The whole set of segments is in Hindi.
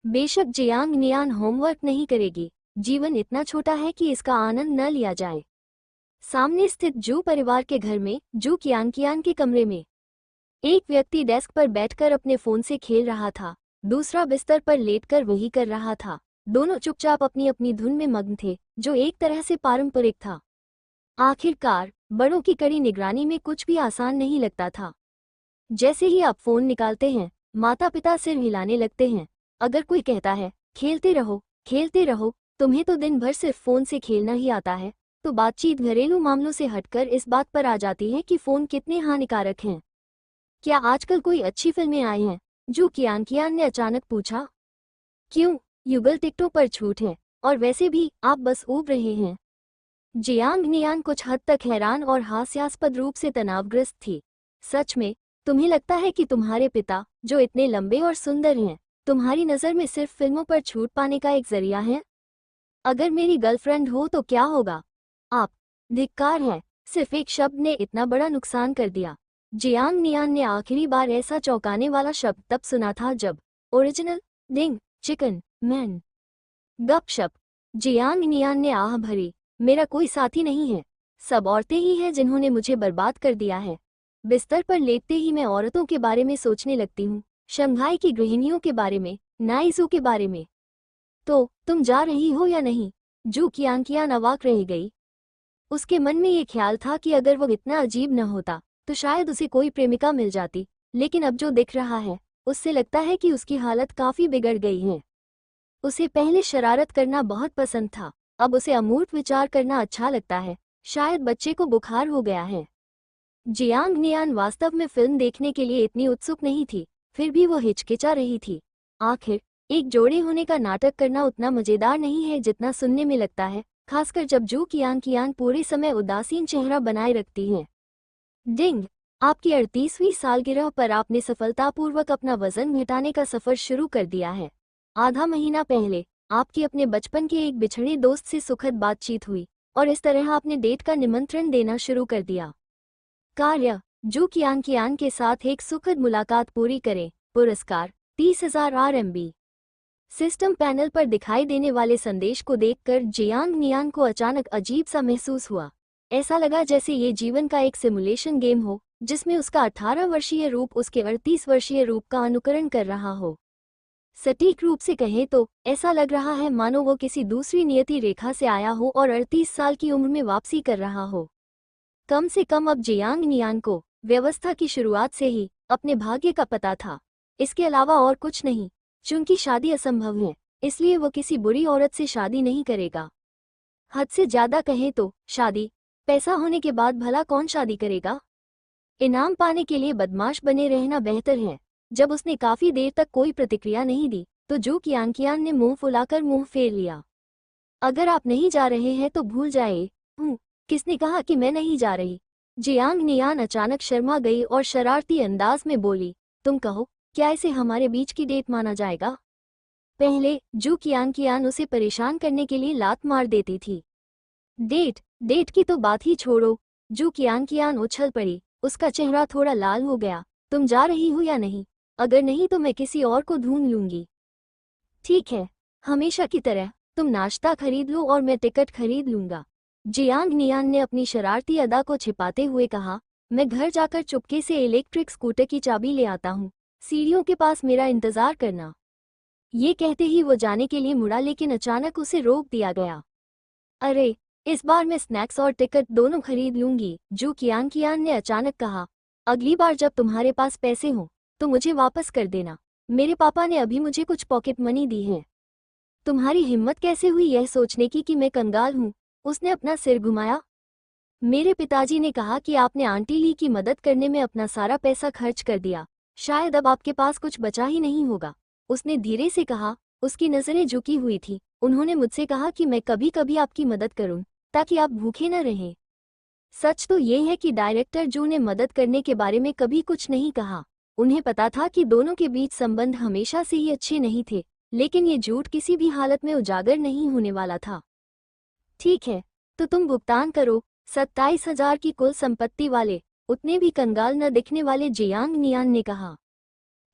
बेशक जियांग नियान होमवर्क नहीं करेगी, जीवन इतना छोटा है कि इसका आनंद न लिया जाए। सामने स्थित जू परिवार के घर में जू कियान के कमरे में एक व्यक्ति डेस्क पर बैठकर अपने फोन से खेल रहा था, दूसरा बिस्तर पर लेटकर वही कर रहा था। दोनों चुपचाप अपनी अपनी धुन में मग्न थे, जो एक तरह से पारंपरिक था। आखिरकार बड़ों की कड़ी निगरानी में कुछ भी आसान नहीं लगता था। जैसे ही आप फोन निकालते हैं, माता पिता सिर हिलाने लगते हैं। अगर कोई कहता है खेलते रहो, तुम्हें तो दिन भर सिर्फ फोन से खेलना ही आता है, तो बातचीत घरेलू मामलों से हटकर इस बात पर आ जाती है कि फोन कितने हानिकारक हैं। क्या आजकल कोई अच्छी फिल्में आई हैं? जू कियान ने अचानक पूछा। क्यों, युगल टिकटों पर छूट है, और वैसे भी आप बस ऊब रहे हैं। जियांग नियान कुछ हद तक हैरान और हास्यास्पद रूप से तनावग्रस्त थी। सच में, तुम्हें लगता है कि तुम्हारे पिता, जो इतने लंबे और सुंदर हैं, तुम्हारी नज़र में सिर्फ फिल्मों पर छूट पाने का एक जरिया है? अगर मेरी गर्लफ्रेंड हो तो क्या होगा? आप, धिक्कार है, सिर्फ एक शब्द ने इतना बड़ा नुकसान कर दिया। जियांग नियान ने आखिरी बार ऐसा चौंकाने वाला शब्द तब सुना था जब ओरिजिनल डिंग चिकन मैन। गपशप। जियांग नियान ने आह भरी। मेरा कोई साथी नहीं है, सब औरतें ही हैं जिन्होंने मुझे बर्बाद कर दिया है। बिस्तर पर लेटते ही मैं औरतों के बारे में सोचने लगती हूँ, शंघाई की गृहिणियों के बारे में, नाइजू के बारे में। तो तुम जा रही हो या नहीं? जू कियान अवाक रह गई। उसके मन में ये ख्याल था कि अगर वो इतना अजीब न होता तो शायद उसे कोई प्रेमिका मिल जाती, लेकिन अब जो दिख रहा है उससे लगता है कि उसकी हालत काफी बिगड़ गई है। उसे पहले शरारत करना बहुत पसंद था, अब उसे अमूर्त विचार करना अच्छा लगता है। शायद बच्चे को बुखार हो गया है। जियांग नियान वास्तव में फिल्म देखने के लिए इतनी उत्सुक नहीं थी, फिर भी वो हिचकिचा रही थी। आखिर एक जोड़े होने का नाटक करना उतना मजेदार नहीं है जितना सुनने में लगता है, खासकर जब जू कियान पूरे समय उदासीन चेहरा बनाए रखती हैं। डिंग, आपकी 38वीं सालगिरह पर आपने सफलतापूर्वक अपना वजन घटाने का सफर शुरू कर दिया है। आधा महीना पहले आपकी अपने बचपन के एक बिछड़े दोस्त से सुखद बातचीत हुई, और इस तरह आपने डेट का निमंत्रण देना शुरू कर दिया। कार्य, जू कियान के साथ एक सुखद मुलाकात पूरी करें। पुरस्कार 30,000 RMB। सिस्टम पैनल पर दिखाई देने वाले संदेश को देखकर जियांग नियान को अचानक अजीब सा महसूस हुआ। ऐसा लगा जैसे ये जीवन का एक सिमुलेशन गेम हो, जिसमें उसका 18 वर्षीय रूप उसके 38 वर्षीय रूप का अनुकरण कर रहा हो। सटीक रूप से कहें तो ऐसा लग रहा है मानो वो किसी दूसरी नियति रेखा से आया हो और 38 साल की उम्र में वापसी कर रहा हो। कम से कम अब जियांग नियान को व्यवस्था की शुरुआत से ही अपने भाग्य का पता था। इसके अलावा और कुछ नहीं। चूंकि शादी असंभव है, इसलिए वो किसी बुरी औरत से शादी नहीं करेगा। हद से ज्यादा कहें तो शादी, पैसा होने के बाद भला कौन शादी करेगा? इनाम पाने के लिए बदमाश बने रहना बेहतर है। जब उसने काफी देर तक कोई प्रतिक्रिया नहीं दी, तो जू कियान ने मुंह फुलाकर मुंह फेर लिया। अगर आप नहीं जा रहे हैं तो भूल जाए। किसने कहा कि मैं नहीं जा रही? जियांग नियान अचानक शर्मा गई और शरारती अंदाज में बोली, तुम कहो, क्या इसे हमारे बीच की डेट माना जाएगा? पहले जू कियान उसे परेशान करने के लिए लात मार देती थी। डेट की तो बात ही छोड़ो। जू कियान उछल पड़ी, उसका चेहरा थोड़ा लाल हो गया। तुम जा रही हो या नहीं? अगर नहीं तो मैं किसी और को ढूंढ लूंगी। ठीक है, हमेशा की तरह तुम नाश्ता खरीद लो और मैं टिकट खरीद लूंगा। जियांग नियान ने अपनी शरारती अदा को छिपाते हुए कहा, मैं घर जाकर चुपके से इलेक्ट्रिक स्कूटर की चाबी ले आता हूँ, सीढ़ियों के पास मेरा इंतजार करना। ये कहते ही वो जाने के लिए मुड़ा, लेकिन अचानक उसे रोक दिया गया। अरे, इस बार मैं स्नैक्स और टिकट दोनों खरीद लूंगी, जू कियान ने अचानक कहा। अगली बार जब तुम्हारे पास पैसे हों तो मुझे वापस कर देना। मेरे पापा ने अभी मुझे कुछ पॉकेट मनी दी है। तुम्हारी हिम्मत कैसे हुई यह सोचने की कि मैं कंगाल हूँ? उसने अपना सिर घुमाया। मेरे पिताजी ने कहा कि आपने आंटी ली की मदद करने में अपना सारा पैसा खर्च कर दिया, शायद अब आपके पास कुछ बचा ही नहीं होगा। उसने धीरे से कहा, उसकी नजरें झुकी हुई थी। उन्होंने मुझसे कहा कि मैं कभी कभी आपकी मदद करूं, ताकि आप भूखे न रहें। सच तो ये है कि डायरेक्टर जू ने मदद करने के बारे में कभी कुछ नहीं कहा। उन्हें पता था कि दोनों के बीच संबंध हमेशा से ही अच्छे नहीं थे, लेकिन ये झूठ किसी भी हालत में उजागर नहीं होने वाला था। ठीक है, तो तुम भुगतान करो। 27,000 की कुल संपत्ति वाले, उतने भी कंगाल न दिखने वाले जियांग नियान ने कहा।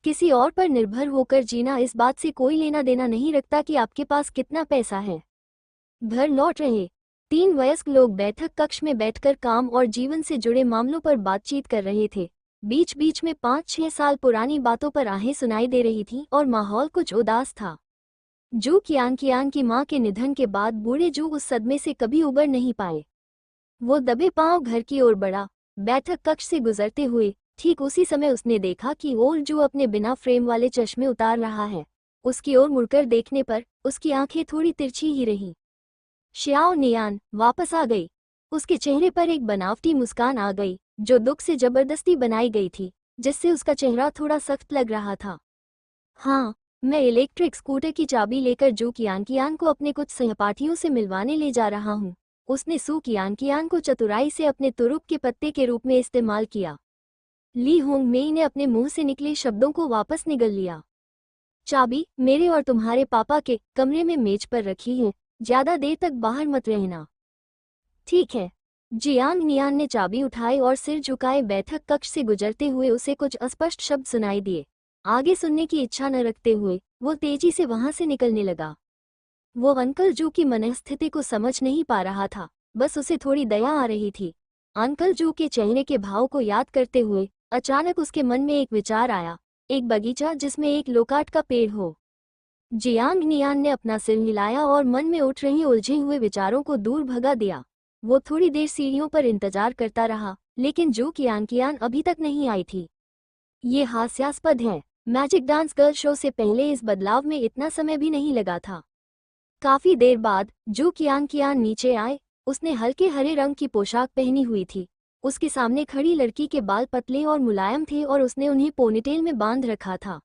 किसी और पर निर्भर होकर जीना इस बात से कोई लेना देना नहीं रखता कि आपके पास कितना पैसा है। घर लौट रहे 3 वयस्क लोग बैठक कक्ष में बैठकर काम और जीवन से जुड़े मामलों पर बातचीत कर रहे थे। बीच बीच में 5-6 साल पुरानी बातों पर आहें सुनाई दे रही थीं और माहौल कुछ उदास था। जू कियान की मां के निधन के बाद बूढ़े जू उस सदमे से कभी उबर नहीं पाए। वो दबे पांव घर की ओर बढ़ा। बैठक कक्ष से गुजरते हुए ठीक उसी समय उसने देखा कि ओल्ड जू अपने बिना फ्रेम वाले चश्मे उतार रहा है। उसकी ओर मुड़कर देखने पर उसकी आंखें थोड़ी तिरछी ही रहीं। श्याओ नियान वापस आ गई। उसके चेहरे पर एक बनावटी मुस्कान आ गई जो दुख से जबरदस्ती बनाई गई थी, जिससे उसका चेहरा थोड़ा सख्त लग रहा था। हाँ, मैं इलेक्ट्रिक स्कूटर की चाबी लेकर जू कियान को अपने कुछ सहपाठियों से मिलवाने ले जा रहा हूँ। उसने सू कियान को चतुराई से अपने तुरुप के पत्ते के रूप में इस्तेमाल किया। ली होंग मेई ने अपने मुंह से निकले शब्दों को वापस निगल लिया। चाबी मेरे और तुम्हारे पापा के कमरे में मेज पर रखी है, ज्यादा देर तक बाहर मत रहना। ठीक है। जियांग नियान ने चाबी उठाई और सिर झुकाए बैठक कक्ष से गुजरते हुए उसे कुछ अस्पष्ट शब्द सुनाई दिए। आगे सुनने की इच्छा न रखते हुए वो तेजी से वहां से निकलने लगा। वो अंकल जू की मनस्थिति को समझ नहीं पा रहा था, बस उसे थोड़ी दया आ रही थी। अंकल जू के चेहरे के भाव को याद करते हुए अचानक उसके मन में एक विचार आया, एक बगीचा जिसमें एक लोकाट का पेड़ हो। जियांग नियान ने अपना सिर हिलाया और मन में उठ रहे उलझे हुए विचारों को दूर भगा दिया। वो थोड़ी देर सीढ़ियों पर इंतजार करता रहा, लेकिन जू कियान अभी तक नहीं आई थी। ये हास्यास्पद है। मैजिक डांस गर्ल शो से पहले इस बदलाव में इतना समय भी नहीं लगा था। काफी देर बाद जू कियान नीचे आए। उसने हल्के हरे रंग की पोशाक पहनी हुई थी। उसके सामने खड़ी लड़की के बाल पतले और मुलायम थे और उसने उन्हें पोनीटेल में बांध रखा था।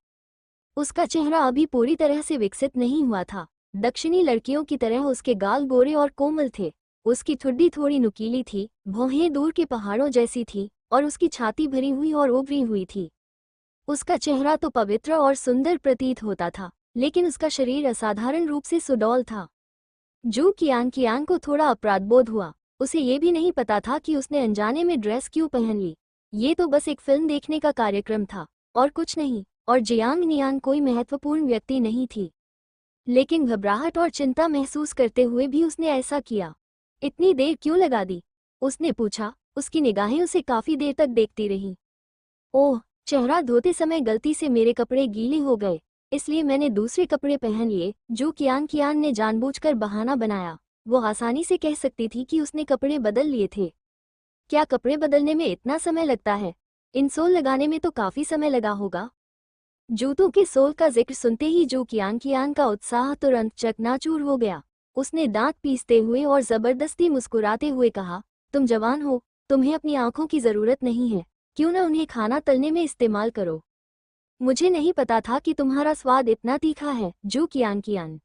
उसका चेहरा अभी पूरी तरह से विकसित नहीं हुआ था। दक्षिणी लड़कियों की तरह उसके गाल गोरे और कोमल थे। उसकी ठुड्डी थोड़ी नुकीली थी, भौहें दूर के पहाड़ों जैसी थी और उसकी छाती भरी हुई और उभरी हुई थी। उसका चेहरा तो पवित्र और सुंदर प्रतीत होता था, लेकिन उसका शरीर असाधारण रूप से सुडौल था। जू कियान को थोड़ा अपराधबोध हुआ। उसे ये भी नहीं पता था कि उसने अनजाने में ड्रेस क्यों पहन ली। ये तो बस एक फिल्म देखने का कार्यक्रम था और कुछ नहीं, और जियांग नियान कोई महत्वपूर्ण व्यक्ति नहीं थी। लेकिन घबराहट और चिंता महसूस करते हुए भी उसने ऐसा किया। इतनी देर क्यों लगा दी? उसने पूछा। उसकी निगाहें उसे काफी देर तक देखती रहीं। ओह, चेहरा धोते समय गलती से मेरे कपड़े गीले हो गए, इसलिए मैंने दूसरे कपड़े पहन लिए। जू कियान ने जानबूझकर बहाना बनाया। वो आसानी से कह सकती थी कि उसने कपड़े बदल लिए थे। क्या कपड़े बदलने में इतना समय लगता है? इंसोल लगाने में तो काफी समय लगा होगा। जूतों के सोल का जिक्र सुनते ही जू कियान का उत्साह तुरंत चकनाचूर हो गया। उसने दांत पीसते हुए और जबरदस्ती मुस्कुराते हुए कहा, तुम जवान हो, तुम्हें अपनी आंखों की जरूरत नहीं है, क्यों न उन्हें खाना तलने में इस्तेमाल करो। मुझे नहीं पता था कि तुम्हारा स्वाद इतना तीखा है। जू कियान।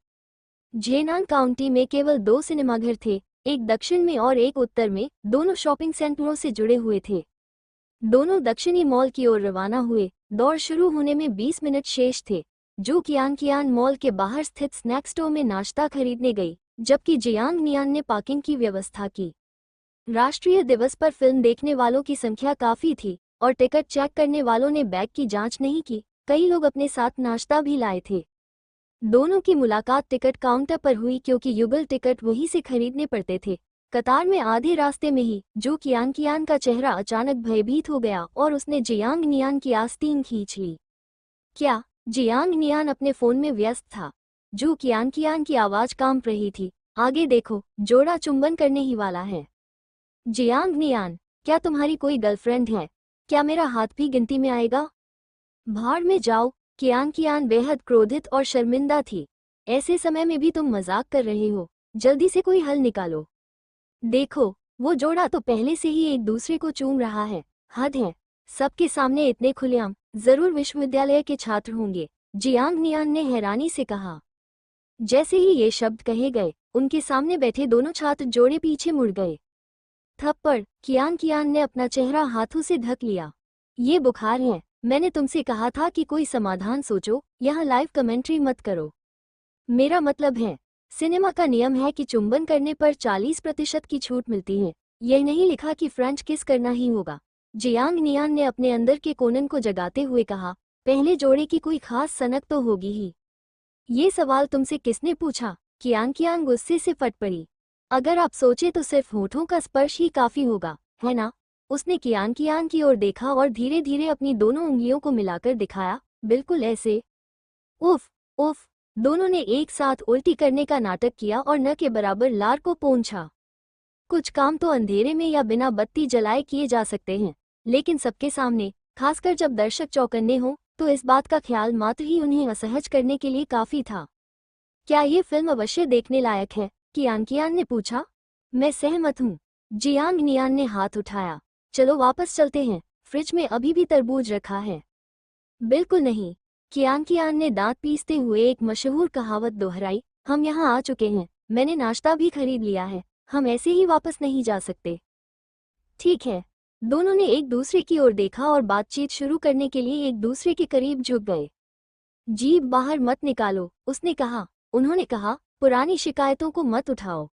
झेनान काउंटी में केवल 2 सिनेमाघर थे, एक दक्षिण में और एक उत्तर में, दोनों शॉपिंग सेंटरों से जुड़े हुए थे। दोनों दक्षिणी मॉल की ओर रवाना हुए। दौड़ शुरू होने में 20 मिनट शेष थे। जू कियान मॉल के बाहर स्थित स्नैक स्टोर में नाश्ता खरीदने गई, जबकि जियांग नियान ने पार्किंग की व्यवस्था की। राष्ट्रीय दिवस पर फिल्म देखने वालों की संख्या काफी थी और टिकट चेक करने वालों ने बैग की जांच नहीं की। कई लोग अपने साथ नाश्ता भी लाए थे। दोनों की मुलाकात टिकट काउंटर पर हुई क्योंकि युगल टिकट वहीं से खरीदने पड़ते थे। कतार में आधे रास्ते में ही जू कियान का चेहरा अचानक भयभीत हो गया और उसने जियांग नियान की आस्तीन खींच ली। क्या? जियांग नियान अपने फोन में व्यस्त था। जू कियान की आवाज कांप रही थी। आगे देखो, जोड़ा चुंबन करने ही वाला है। जियांग नियान, क्या तुम्हारी कोई गर्लफ्रेंड है? क्या मेरा हाथ भी गिनती में आएगा? भाड़ में जाओ। कियान बेहद क्रोधित और शर्मिंदा थी। ऐसे समय में भी तुम मजाक कर रहे हो? जल्दी से कोई हल निकालो। देखो, वो जोड़ा तो पहले से ही एक दूसरे को चूम रहा है। हद है, सबके सामने इतने खुलेआम। जरूर विश्वविद्यालय के छात्र होंगे। जियांग नियान ने हैरानी से कहा। जैसे ही ये शब्द कहे गए, उनके सामने बैठे दोनों छात्र जोड़े पीछे मुड़ गए। थप्पड़। कियान ने अपना चेहरा हाथों से ढक लिया। ये बुखार है। मैंने तुमसे कहा था कि कोई समाधान सोचो, यहाँ लाइव कमेंट्री मत करो। मेरा मतलब है, सिनेमा का नियम है कि चुंबन करने पर 40% की छूट मिलती है। यह नहीं लिखा कि फ्रेंच किस करना ही होगा। जियांग नियान ने अपने अंदर के कोनन को जगाते हुए कहा। पहले जोड़े की कोई खास सनक तो होगी ही। ये सवाल तुमसे किसने पूछा? कियांग गुस्से से फट पड़ी। अगर आप सोचे तो सिर्फ होठों का स्पर्श ही काफी होगा, है ना? उसने कियांग की ओर देखा और धीरे धीरे अपनी दोनों उंगलियों को मिलाकर दिखाया, बिल्कुल ऐसे। उफ उफ। दोनों ने एक साथ उल्टी करने का नाटक किया और न के बराबर लार को पोंछा। कुछ काम तो अंधेरे में या बिना बत्ती जलाए किए जा सकते हैं, लेकिन सबके सामने, खासकर जब दर्शक चौकन्ने हों, तो इस बात का ख्याल मात्र ही उन्हें असहज करने के लिए काफी था। क्या ये फिल्म अवश्य देखने लायक है? कियान ने पूछा। मैं सहमत हूँ। जियांग नियान ने हाथ उठाया। चलो वापस चलते हैं, फ्रिज में अभी भी तरबूज रखा है। बिल्कुल नहीं। कियान ने दांत पीसते हुए एक मशहूर कहावत दोहराई, हम यहाँ आ चुके हैं, मैंने नाश्ता भी खरीद लिया है, हम ऐसे ही वापस नहीं जा सकते। ठीक है। दोनों ने एक दूसरे की ओर देखा और बातचीत शुरू करने के लिए एक दूसरे के करीब झुक गए। जीभ बाहर मत निकालो, उसने कहा। उन्होंने कहा, पुरानी शिकायतों को मत उठाओ।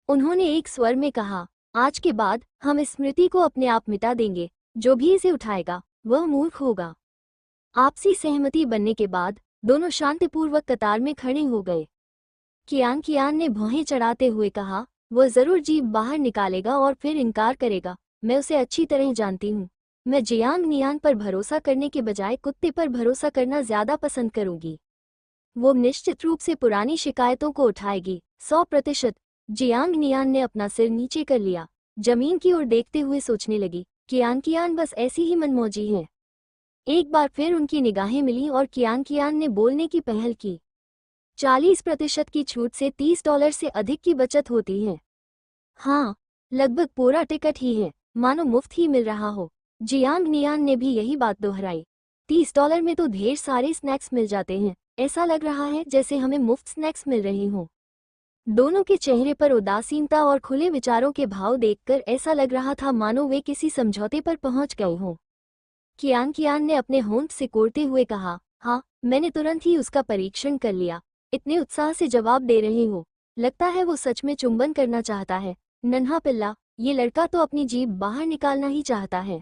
उन्होंने एक स्वर में कहा, आज के बाद हम इस स्मृति को अपने आप मिटा देंगे, जो भी इसे उठाएगा वह मूर्ख होगा। आपसी सहमति बनने के बाद दोनों शांतिपूर्वक कतार में खड़े हो गए। कियान ने भौहें चढ़ाते हुए कहा, वह जरूर जीभ बाहर निकालेगा और फिर इनकार करेगा, मैं उसे अच्छी तरह जानती हूँ। मैं जियांग नियान पर भरोसा करने के बजाय कुत्ते पर भरोसा करना ज्यादा पसंद करूंगी। वो निश्चित रूप से पुरानी शिकायतों को उठाएगी, 100%। जियांग नियान ने अपना सिर नीचे कर लिया, जमीन की ओर देखते हुए सोचने लगी, कियान बस ऐसी ही मनमौजी है। एक बार फिर उनकी निगाहें मिली और कियान ने बोलने की पहल की। 40% की छूट से $30 से अधिक की बचत होती है। हाँ, लगभग पूरा टिकट ही है, मानो मुफ्त ही मिल रहा हो। जियांग नियान ने भी यही बात दोहराई। $30 में तो ढेर सारे स्नैक्स मिल जाते हैं, ऐसा लग रहा है जैसे हमें मुफ्त स्नैक्स मिल रहे हों। दोनों के चेहरे पर उदासीनता और खुले विचारों के भाव देखकर ऐसा लग रहा था मानो वे किसी समझौते पर पहुंच गए हों। कियान ने अपने होंठ सिकोड़ते हुए कहा, हाँ, मैंने तुरंत ही उसका परीक्षण कर लिया। इतने उत्साह से जवाब दे रहे हो, लगता है वो सच में चुंबन करना चाहता है। नन्हा पिल्ला, ये लड़का तो अपनी जीभ बाहर निकालना ही चाहता है।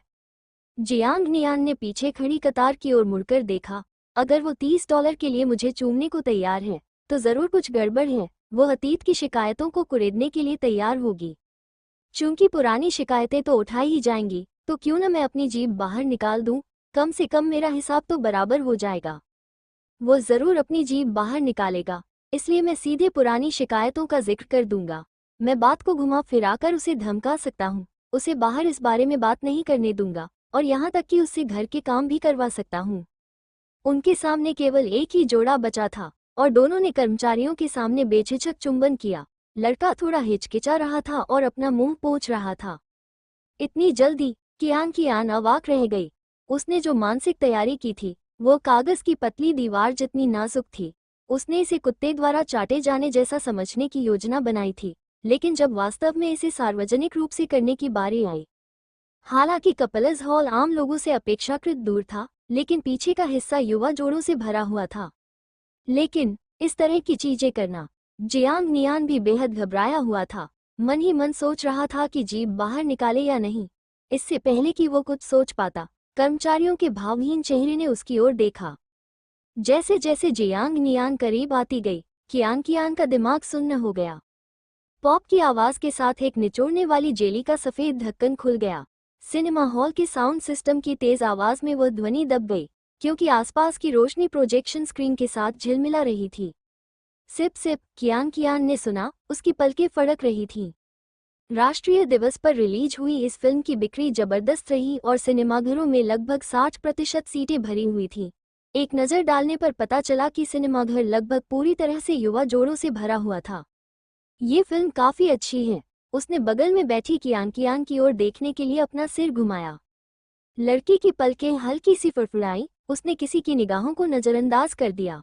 जियांग नियान ने पीछे खड़ी कतार की ओर मुड़कर देखा। अगर वो $30 के लिए मुझे चूमने को तैयार है, तो जरूर कुछ गड़बड़ है। वो अतीत की शिकायतों को कुरेदने के लिए तैयार होगी। चूंकि पुरानी शिकायतें तो उठाई ही जाएंगी, तो क्यों न मैं अपनी जीभ बाहर निकाल दूं, कम से कम मेरा हिसाब तो बराबर हो जाएगा। वो जरूर अपनी जीभ बाहर निकालेगा, इसलिए मैं सीधे पुरानी शिकायतों का जिक्र कर दूंगा। मैं बात को घुमा फिराकर उसे धमका सकता हूँ, उसे बाहर इस बारे में बात नहीं करने दूंगा, और यहाँ तक कि उससे घर के काम भी करवा सकता हूँ। उनके सामने केवल एक ही जोड़ा बचा था, और दोनों ने कर्मचारियों के सामने बेझिझक चुंबन किया। लड़का थोड़ा हिचकिचा रहा था और अपना मुंह पोंछ रहा था। इतनी जल्दी? कियान अवाक रह गई। उसने जो मानसिक तैयारी की थी, वो कागज की पतली दीवार जितनी नाजुक थी। उसने इसे कुत्ते द्वारा चाटे जाने जैसा समझने की योजना बनाई थी, लेकिन जब वास्तव में इसे सार्वजनिक रूप से करने की बारी आई, हालांकि कपल्स हॉल आम लोगों से अपेक्षाकृत दूर था, लेकिन पीछे का हिस्सा युवा जोड़ों से भरा हुआ था। लेकिन इस तरह की चीजें करना, जियांग नियान भी बेहद घबराया हुआ था। मन ही मन सोच रहा था कि जीभ बाहर निकाले या नहीं। इससे पहले कि वो कुछ सोच पाता, कर्मचारियों के भावहीन चेहरे ने उसकी ओर देखा। जैसे जैसे जियांग नियान करीब आती गई, कियान का दिमाग सुन्न हो गया। पॉप की आवाज के साथ एक निचोड़ने वाली जेली का सफेद ढक्कन खुल गया। सिनेमा हॉल के साउंड सिस्टम की तेज आवाज में वह ध्वनि दब गई, क्योंकि आसपास की रोशनी प्रोजेक्शन स्क्रीन के साथ झिलमिला रही थी। सिप सिप, कियान ने सुना, उसकी पलकें फड़क रही थीं। राष्ट्रीय दिवस पर रिलीज हुई इस फिल्म की बिक्री जबरदस्त रही और सिनेमाघरों में लगभग 60% सीटें भरी हुई थीं। एक नज़र डालने पर पता चला कि सिनेमाघर लगभग पूरी तरह से युवा जोड़ों से भरा हुआ था। ये फिल्म काफी अच्छी है। उसने बगल में बैठी कियान की ओर देखने के लिए अपना सिर घुमाया। लड़की की पलकें हल्की सी फड़फड़ाई। उसने किसी की निगाहों को नजरअंदाज कर दिया।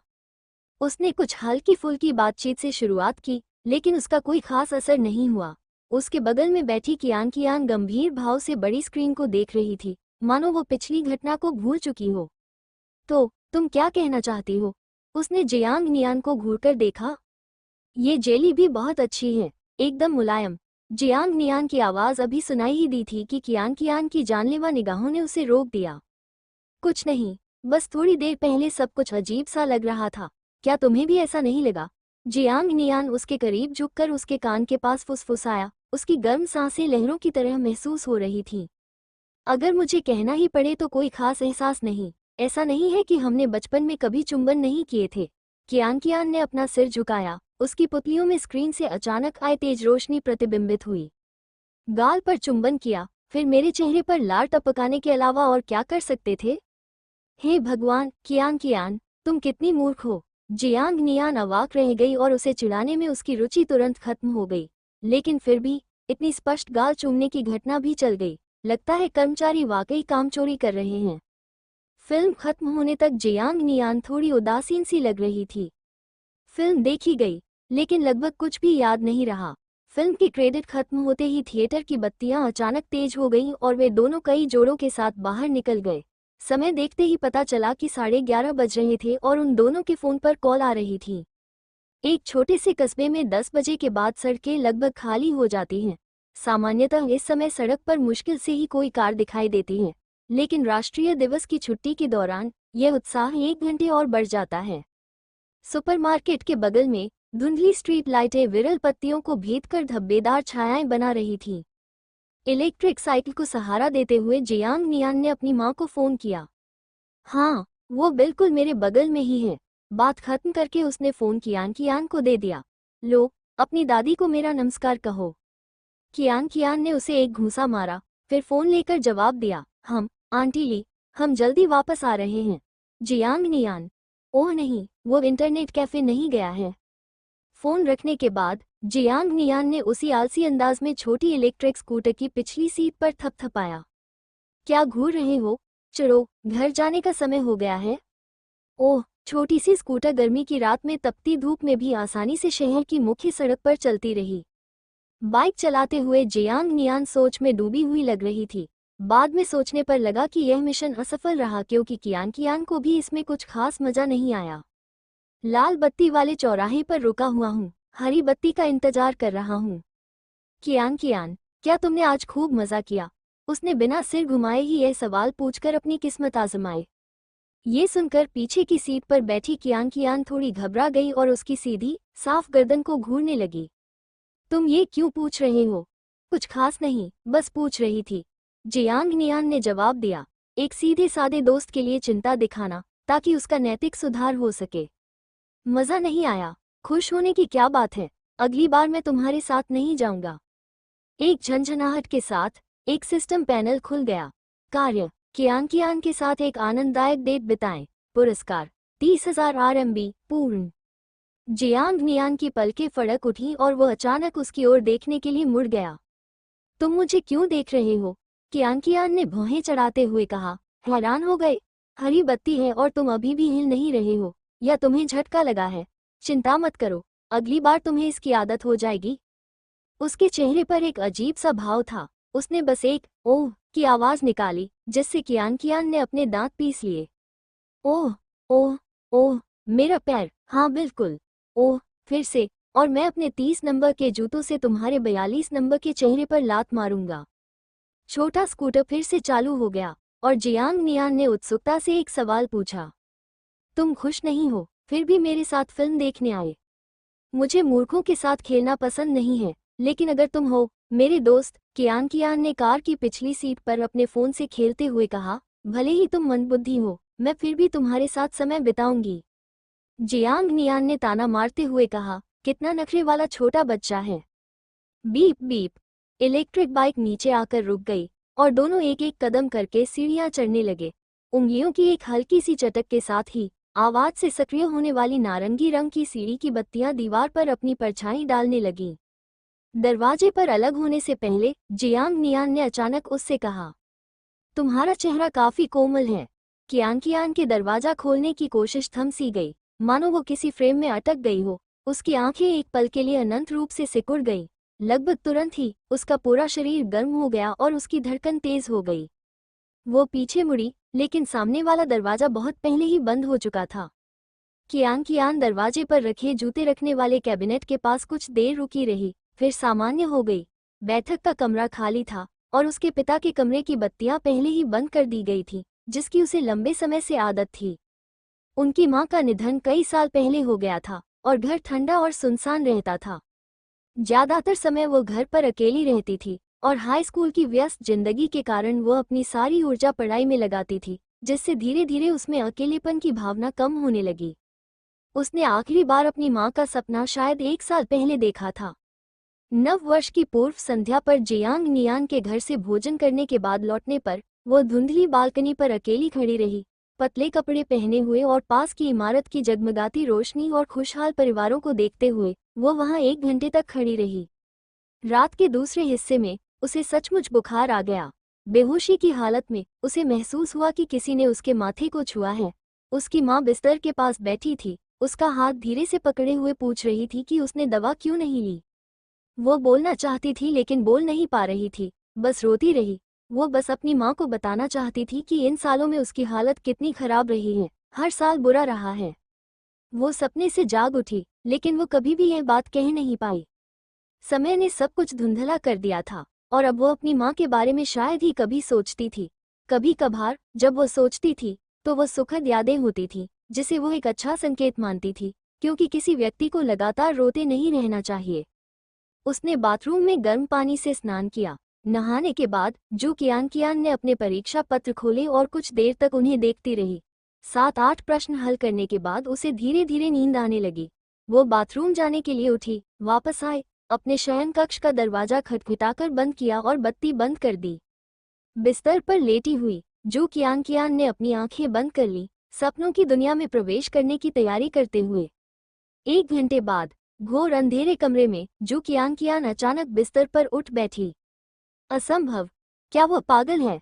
उसने कुछ हल्की फुल्की बातचीत से शुरुआत की, लेकिन उसका कोई खास असर नहीं हुआ। उसके बगल में बैठी कियान गंभीर भाव से बड़ी स्क्रीन को देख रही थी, मानो वो पिछली घटना को भूल चुकी हो। तो तुम क्या कहना चाहती हो? उसने जियांग नियान को घूरकर देखा। ये जेली भी बहुत अच्छी है, एकदम मुलायम। जियांग नियान की आवाज अभी सुनाई ही दी थी कि कियान की जानलेवा निगाहों ने उसे रोक दिया। कुछ नहीं, बस थोड़ी देर पहले सब कुछ अजीब सा लग रहा था, क्या तुम्हें भी ऐसा नहीं लगा? जियांग नियान उसके करीब झुककर उसके कान के पास फुसफुसाया। उसकी गर्म सांसें लहरों की तरह महसूस हो रही थीं। अगर मुझे कहना ही पड़े तो कोई खास एहसास नहीं। ऐसा नहीं है कि हमने बचपन में कभी चुंबन नहीं किए थे। कियान ने अपना सिर झुकाया। उसकी पुतलियों में स्क्रीन से अचानक आए तेज रोशनी प्रतिबिंबित हुई। गाल पर चुंबन किया, फिर मेरे चेहरे पर लार टपकाने के अलावा और क्या कर सकते थे? हे भगवान, कियान, तुम कितनी मूर्ख हो। जियांग नियान अवाक रह गई और उसे चिढ़ाने में उसकी रुचि तुरंत खत्म हो गई। लेकिन फिर भी इतनी स्पष्ट गाल चूमने की घटना भी चल गई। लगता है कर्मचारी वाकई काम चोरी कर रहे हैं। फिल्म खत्म होने तक जियांग नियान थोड़ी उदासीन सी लग रही थी। फिल्म देखी गई, लेकिन लगभग कुछ भी याद नहीं रहा। फिल्म के क्रेडिट खत्म होते ही थिएटर की बत्तियां अचानक तेज हो गईं और वे दोनों कई जोड़ों के साथ बाहर निकल गए। समय देखते ही पता चला कि 11:30 बज रहे थे और उन दोनों के फोन पर कॉल आ रही थी। एक छोटे से कस्बे में 10 बजे के बाद सड़कें लगभग खाली हो जाती हैं। सामान्यतः इस समय सड़क पर मुश्किल से ही कोई कार दिखाई देती है, लेकिन राष्ट्रीय दिवस की छुट्टी के दौरान यह उत्साह 1 घंटे और बढ़ जाता है। सुपरमार्केट के बगल में धुंधली स्ट्रीट लाइटें विरल पत्तियों को भेदकर धब्बेदार छायाएं बना रही थीं। इलेक्ट्रिक साइकिल को सहारा देते हुए जियांग नियान ने अपनी मां को फोन किया। हाँ, वो बिल्कुल मेरे बगल में ही है। बात खत्म करके उसने फोन कियान को दे दिया। लो, अपनी दादी को मेरा नमस्कार कहो। कियान ने उसे एक घूंसा मारा, फिर फोन लेकर जवाब दिया, आंटी ली, हम जल्दी वापस आ रहे हैं। जियांग नियान, ओह नहीं, वो इंटरनेट कैफे नहीं गया है। फोन रखने के बाद जियांग नियान ने उसी आलसी अंदाज में छोटी इलेक्ट्रिक स्कूटर की पिछली सीट पर थपथपाया। क्या घूर रहे हो? चलो, घर जाने का समय हो गया है। ओह, छोटी सी स्कूटर गर्मी की रात में तपती धूप में भी आसानी से शहर की मुख्य सड़क पर चलती रही। बाइक चलाते हुए जियांग नियान सोच में डूबी हुई लग रही थी। बाद में सोचने पर लगा कि यह मिशन असफल रहा क्योंकि कियान को भी इसमें कुछ खास मजा नहीं आया। लाल बत्ती वाले चौराहे पर रुका हुआ हूँ, हरी बत्ती का इंतजार कर रहा हूँ। कियान, क्या तुमने आज खूब मजा किया? उसने बिना सिर घुमाए ही यह सवाल पूछकर अपनी किस्मत आजमाई। ये सुनकर पीछे की सीट पर बैठी कियान थोड़ी घबरा गई और उसकी सीधी, साफ गर्दन को घूरने लगी। तुम ये क्यों पूछ रहे हो? कुछ खास नहीं, बस पूछ रही थी। जियांग नियान ने जवाब दिया, एक सीधे सादे दोस्त के लिए चिंता दिखाना, ताकि उसका नैतिक सुधार हो सके। मजा नहीं आया? खुश होने की क्या बात है, अगली बार मैं तुम्हारे साथ नहीं जाऊंगा। एक झंझनाहट के साथ एक सिस्टम पैनल खुल गया। कार्य, कियान के साथ एक आनंददायक डेट बिताएं। पुरस्कार 30,000 RMB पूर्ण। जियांग नियान की पलकें फड़क उठी और वह अचानक उसकी ओर देखने के लिए मुड़ गया। तुम मुझे क्यों देख रहे हो? कियान ने भौहें चढ़ाते हुए कहा। हैरान हो गए? हरी बत्ती है और तुम अभी भी हिल नहीं रहे हो, या तुम्हें झटका लगा है? चिंता मत करो, अगली बार तुम्हें इसकी आदत हो जाएगी। उसके चेहरे पर एक अजीब सा भाव था। उसने बस एक ओह की आवाज निकाली, जिससे कियान ने अपने दांत पीस लिए। ओह ओह ओह, मेरा पैर, हाँ बिल्कुल। ओह, फिर से, और मैं अपने 30 नंबर के जूतों से तुम्हारे 42 नंबर के चेहरे पर लात मारूंगा। छोटा स्कूटर फिर से चालू हो गया और जियांग नियान ने उत्सुकता से एक सवाल पूछा। तुम खुश नहीं हो, फिर भी मेरे साथ फिल्म देखने आए? मुझे मूर्खों के साथ खेलना पसंद नहीं है, लेकिन अगर तुम हो मेरे दोस्त, कियान ने कार की पिछली सीट पर अपने फोन से खेलते हुए कहा, भले ही तुम मंदबुद्धि हो, मैं फिर भी तुम्हारे साथ समय बिताऊंगी। जियांग नियान ने ताना मारते हुए कहा, कितना नखरे वाला छोटा बच्चा है। बीप बीप, इलेक्ट्रिक बाइक नीचे आकर रुक गई और दोनों एक एक कदम करके सीढ़ियां चढ़ने लगे। उंगलियों की एक हल्की सी चटक के साथ ही आवाज से सक्रिय होने वाली नारंगी रंग की सीढ़ी की बत्तियां दीवार पर अपनी परछाई डालने लगीं। दरवाजे पर अलग होने से पहले जियांग नियान ने अचानक उससे कहा, तुम्हारा चेहरा काफी कोमल है। कियान के दरवाजा खोलने की कोशिश थम सी गई, मानो वो किसी फ्रेम में अटक गई हो। उसकी आंखें एक पल के लिए अनंत रूप से सिकुड़ गई। लगभग तुरंत ही उसका पूरा शरीर गर्म हो गया और उसकी धड़कन तेज हो गई। वो पीछे मुड़ी, लेकिन सामने वाला दरवाजा बहुत पहले ही बंद हो चुका था। कियान दरवाजे पर रखे जूते रखने वाले कैबिनेट के पास कुछ देर रुकी रही, फिर सामान्य हो गई। बैठक का कमरा खाली था और उसके पिता के कमरे की बत्तियां पहले ही बंद कर दी गई थी, जिसकी उसे लंबे समय से आदत थी। उनकी मां का निधन कई साल पहले हो गया था और घर ठंडा और सुनसान रहता था। ज्यादातर समय वो घर पर अकेली रहती थी और हाई स्कूल की व्यस्त जिंदगी के कारण वो अपनी सारी ऊर्जा पढ़ाई में लगाती थी, जिससे धीरे धीरे उसमें अकेलेपन की भावना कम होने लगी। उसने आखिरी बार अपनी मां का सपना शायद 1 साल पहले देखा था। नव वर्ष की पूर्व संध्या पर जियांग नियान के घर से भोजन करने के बाद लौटने पर वो धुंधली बालकनी पर अकेली खड़ी रही, पतले कपड़े पहने हुए और पास की इमारत की जगमगाती रोशनी और खुशहाल परिवारों को देखते हुए वो वहां 1 घंटे तक खड़ी रही। रात के दूसरे हिस्से में उसे सचमुच बुखार आ गया। बेहोशी की हालत में उसे महसूस हुआ कि किसी ने उसके माथे को छुआ है। उसकी मां बिस्तर के पास बैठी थी, उसका हाथ धीरे से पकड़े हुए पूछ रही थी कि उसने दवा क्यों नहीं ली। वो बोलना चाहती थी लेकिन बोल नहीं पा रही थी, बस रोती रही। वो बस अपनी माँ को बताना चाहती थी कि इन सालों में उसकी हालत कितनी खराब रही है, हर साल बुरा रहा है। वो सपने से जाग उठी, लेकिन वो कभी भी यह बात कह नहीं पाई। समय ने सब कुछ धुंधला कर दिया था और अब वो अपनी माँ के बारे में शायद ही कभी सोचती थी। कभी कभार जब वो सोचती थी तो वो सुखद यादें होती थी, जिसे वो एक अच्छा संकेत मानती थी, क्योंकि किसी व्यक्ति को लगातार रोते नहीं रहना चाहिए। उसने बाथरूम में गर्म पानी से स्नान किया। नहाने के बाद जू कियान ने अपने परीक्षा पत्र खोले और कुछ देर तक उन्हें देखती रही। 7-8 प्रश्न हल करने के बाद उसे धीरे धीरे नींद आने लगी। वो बाथरूम जाने के लिए उठी, वापस आए, अपने शयन कक्ष का दरवाजा खटखटाकर बंद किया और बत्ती बंद कर दी। बिस्तर पर लेटी हुई जू कियान ने अपनी आंखें बंद कर ली, सपनों की दुनिया में प्रवेश करने की तैयारी करते हुए। 1 घंटे बाद घोर अंधेरे कमरे में जू कियान अचानक बिस्तर पर उठ बैठी। असंभव, क्या वो पागल है?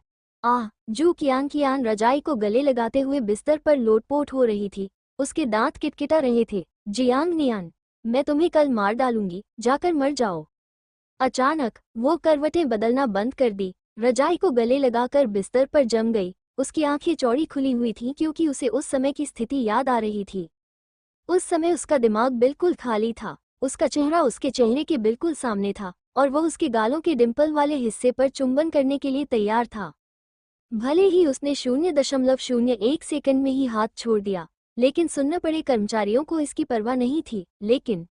जू कियान रजाई को गले लगाते हुए बिस्तर पर लोटपोट हो रही थी। उसके दांत किटकिटा रहे थे। जियांग नियान, मैं तुम्हें कल मार डालूंगी, जाकर मर जाओ। अचानक वो करवटें बदलना बंद कर दी, रजाई को गले लगाकर बिस्तर पर जम गई। उसकी आंखें चौड़ी खुली हुई थीं क्योंकि उसे उस समय की स्थिति याद आ रही थी। उस समय उसका दिमाग बिल्कुल खाली था। उसका चेहरा उसके चेहरे के बिल्कुल सामने था और वह उसके गालों के डिंपल वाले हिस्से पर चुंबन करने के लिए तैयार था। भले ही उसने 0.01 सेकंड में ही हाथ छोड़ दिया, लेकिन सुन्न पड़े कर्मचारियों को इसकी परवाह नहीं थी। लेकिन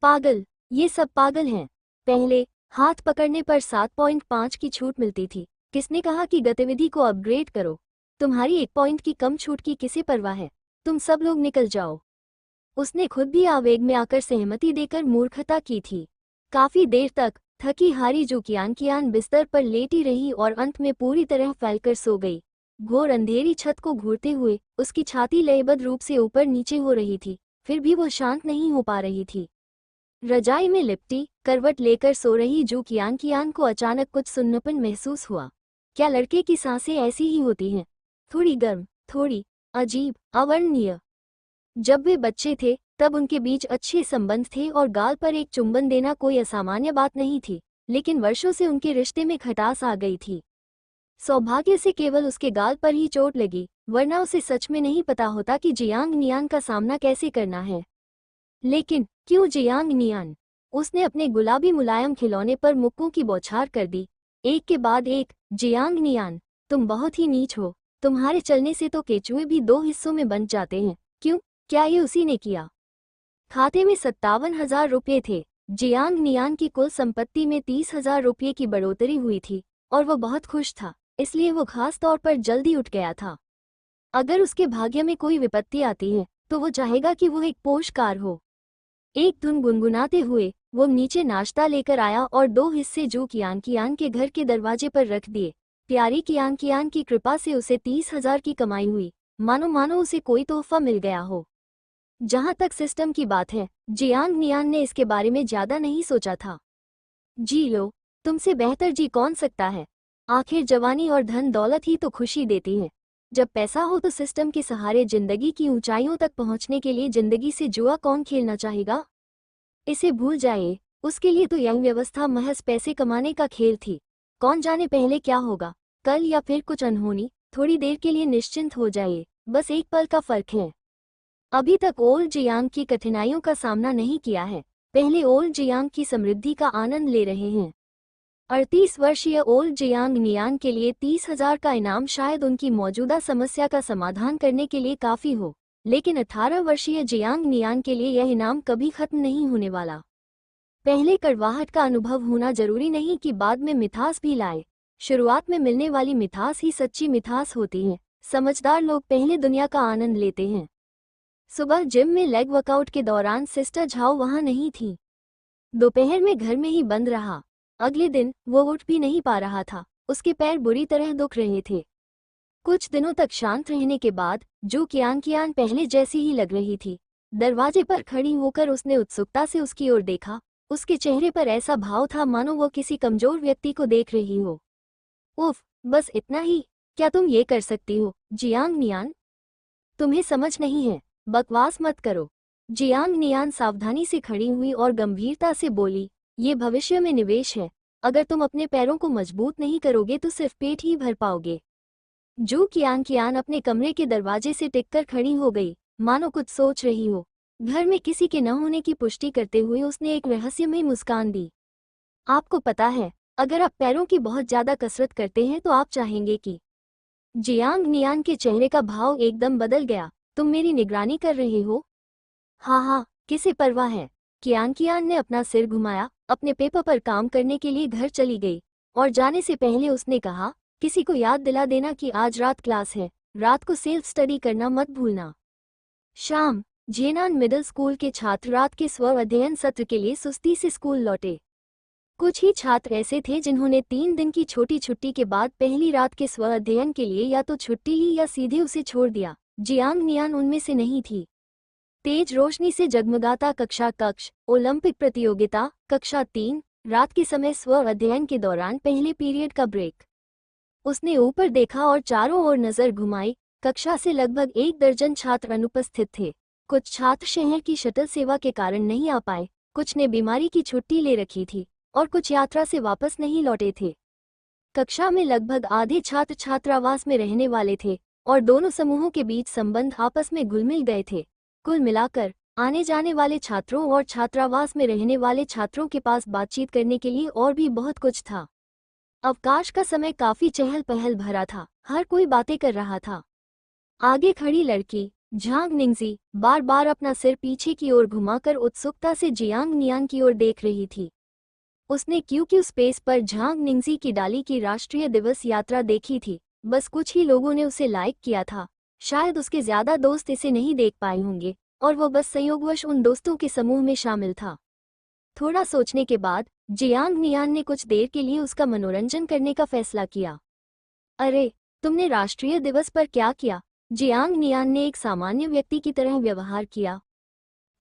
पागल, ये सब पागल हैं। पहले हाथ पकड़ने पर 7.5 की छूट मिलती थी। किसने कहा कि गतिविधि को अपग्रेड करो? तुम्हारी 1 पॉइंट की कम छूट की किसे परवाह है? तुम सब लोग निकल जाओ। उसने खुद भी आवेग में आकर सहमति देकर मूर्खता की थी। काफी देर तक थकी हारी जू कियान बिस्तर पर लेटी रही और अंत में पूरी तरह फैलकर सो गई। घोर अंधेरी छत को घूरते हुए उसकी छाती लयबद्ध रूप से ऊपर नीचे हो रही थी, फिर भी वो शांत नहीं हो पा रही थी। रजाई में लिपटी करवट लेकर सो रही जू कियान को अचानक कुछ सुन्नपन महसूस हुआ। क्या लड़के की सांसें ऐसी ही होती हैं? थोड़ी गर्म, थोड़ी अजीब, अवर्णनीय। जब वे बच्चे थे तब उनके बीच अच्छे संबंध थे और गाल पर एक चुंबन देना कोई असामान्य बात नहीं थी, लेकिन वर्षों से उनके रिश्ते में खटास आ गई थी। सौभाग्य से केवल उसके गाल पर ही चोट लगी, वरना उसे सच में नहीं पता होता कि जियांग नियान का सामना कैसे करना है। लेकिन क्यों जियांग नियान? उसने अपने गुलाबी मुलायम खिलौने पर मुक्कों की बौछार कर दी, एक के बाद एक। जियांग नियान, तुम बहुत ही नीच हो। तुम्हारे चलने से तो केचुए भी 2 हिस्सों में बंट जाते हैं। क्यों? क्या ये उसी ने किया? खाते में 57,000 रुपये थे। जियांग नियान की कुल संपत्ति में 30,000 रुपये की बढ़ोतरी हुई थी और वो बहुत खुश था, इसलिए वो खास तौर पर जल्दी उठ गया था। अगर उसके भाग्य में कोई विपत्ति आती है तो वो चाहेगा कि वो एक पोश कार हो। एक धुन गुनगुनाते हुए वो नीचे नाश्ता लेकर आया और 2 हिस्से जू कियान के घर के दरवाजे पर रख दिए। प्यारी कियान की कृपा से उसे 30,000 की कमाई हुई, मानो उसे कोई तोहफा मिल गया हो। जहां तक सिस्टम की बात है, जियांग नियान ने इसके बारे में ज्यादा नहीं सोचा था। जी लो, तुमसे बेहतर जी कौन सकता है? आखिर जवानी और धन दौलत ही तो खुशी देती है। जब पैसा हो तो सिस्टम के सहारे जिंदगी की ऊंचाइयों तक पहुंचने के लिए जिंदगी से जुआ कौन खेलना चाहेगा? इसे भूल जाइए, उसके लिए तो यह व्यवस्था महज पैसे कमाने का खेल थी। कौन जाने पहले क्या होगा, कल या फिर कुछ अनहोनी। थोड़ी देर के लिए निश्चिंत हो जाइए, बस एक पल का फर्क है। अभी तक ओल्ड जियांग की कठिनाइयों का सामना नहीं किया है, पहले ओल्ड जियांग की समृद्धि का आनंद ले रहे हैं। 38 वर्षीय ओल्ड जियांग नियान के लिए 30,000 का इनाम शायद उनकी मौजूदा समस्या का समाधान करने के लिए काफी हो, लेकिन 18 वर्षीय जियांग नियान के लिए यह इनाम कभी खत्म नहीं होने वाला। पहले कड़वाहट का अनुभव होना जरूरी नहीं कि बाद में मिठास भी लाए। शुरुआत में मिलने वाली मिठास ही सच्ची मिठास होती है। समझदार लोग पहले दुनिया का आनंद लेते हैं। सुबह जिम में लेग वर्कआउट के दौरान सिस्टर झाओ वहां नहीं थी। दोपहर में घर में ही बंद रहा। अगले दिन वो उठ भी नहीं पा रहा था, उसके पैर बुरी तरह दुख रहे थे। कुछ दिनों तक शांत रहने के बाद जू कियान पहले जैसी ही लग रही थी। दरवाजे पर खड़ी होकर उसने उत्सुकता से उसकी ओर देखा। उसके चेहरे पर ऐसा भाव था मानो वो किसी कमजोर व्यक्ति को देख रही हो। उफ, बस इतना ही? क्या तुम ये कर सकती हो, जियांग नियान? तुम्हें समझ नहीं है, बकवास मत करो। जियांग नियान सावधानी से खड़ी हुई और गंभीरता से बोली, ये भविष्य में निवेश है। अगर तुम अपने पैरों को मजबूत नहीं करोगे तो सिर्फ पेट ही भर पाओगे। जू कियान अपने कमरे के दरवाजे से टिककर खड़ी हो गई, मानो कुछ सोच रही हो। घर में किसी के न होने की पुष्टि करते हुए उसने एक रहस्यमय मुस्कान दी। आपको पता है, अगर आप पैरों की बहुत ज्यादा कसरत करते हैं तो आप चाहेंगे कि। जियांग नियान के चेहरे का भाव एकदम बदल गया। तुम मेरी निगरानी कर रहे हो? हाँ हाँ, किसे परवाह है। कियान ने अपना सिर घुमाया, अपने पेपर पर काम करने के लिए घर चली गई और जाने से पहले उसने कहा, किसी को याद दिला देना कि आज रात क्लास है। रात को सेल्फ स्टडी करना मत भूलना। शाम, झेनान मिडिल स्कूल के छात्र रात के स्व अध्ययन सत्र के लिए सुस्ती से स्कूल लौटे। कुछ ही छात्र ऐसे थे जिन्होंने 3 दिन की छोटी छुट्टी के बाद पहली रात के स्व अध्ययन के लिए या तो छुट्टी ली या सीधे उसे छोड़ दिया। जियांग नियान उनमें से नहीं थी। तेज रोशनी से जगमगाता कक्षा कक्ष, ओलंपिक प्रतियोगिता, कक्षा 3, रात के समय स्व अध्ययन के दौरान पहले पीरियड का ब्रेक। उसने ऊपर देखा और चारों ओर नजर घुमाई। कक्षा से लगभग 1 दर्जन छात्र अनुपस्थित थे। कुछ छात्र शहर की शटल सेवा के कारण नहीं आ पाए, कुछ ने बीमारी की छुट्टी ले रखी थी और कुछ यात्रा से वापस नहीं लौटे थे। कक्षा में लगभग आधे छात्र छात्रावास में रहने वाले थे और दोनों समूहों के बीच संबंध आपस में घुल-मिल गए थे। कुल मिलाकर आने जाने वाले छात्रों और छात्रावास में रहने वाले छात्रों के पास बातचीत करने के लिए और भी बहुत कुछ था। अवकाश का समय काफी चहल पहल भरा था, हर कोई बातें कर रहा था। आगे खड़ी लड़की झांग निंगजी बार बार अपना सिर पीछे की ओर घुमाकर उत्सुकता से जियांग नियान की ओर देख रही थी। उसने क्यूक्यू स्पेस पर झांग निंगजी की डाली की राष्ट्रीय दिवस यात्रा देखी थी। बस कुछ ही लोगों ने उसे लाइक किया था। शायद उसके ज्यादा दोस्त इसे नहीं देख पाए होंगे और वो बस संयोगवश उन दोस्तों के समूह में शामिल था। थोड़ा सोचने के बाद जियांग नियान ने कुछ देर के लिए उसका मनोरंजन करने का फैसला किया। अरे, तुमने राष्ट्रीय दिवस पर क्या किया? जियांग नियान ने एक सामान्य व्यक्ति की तरह व्यवहार किया।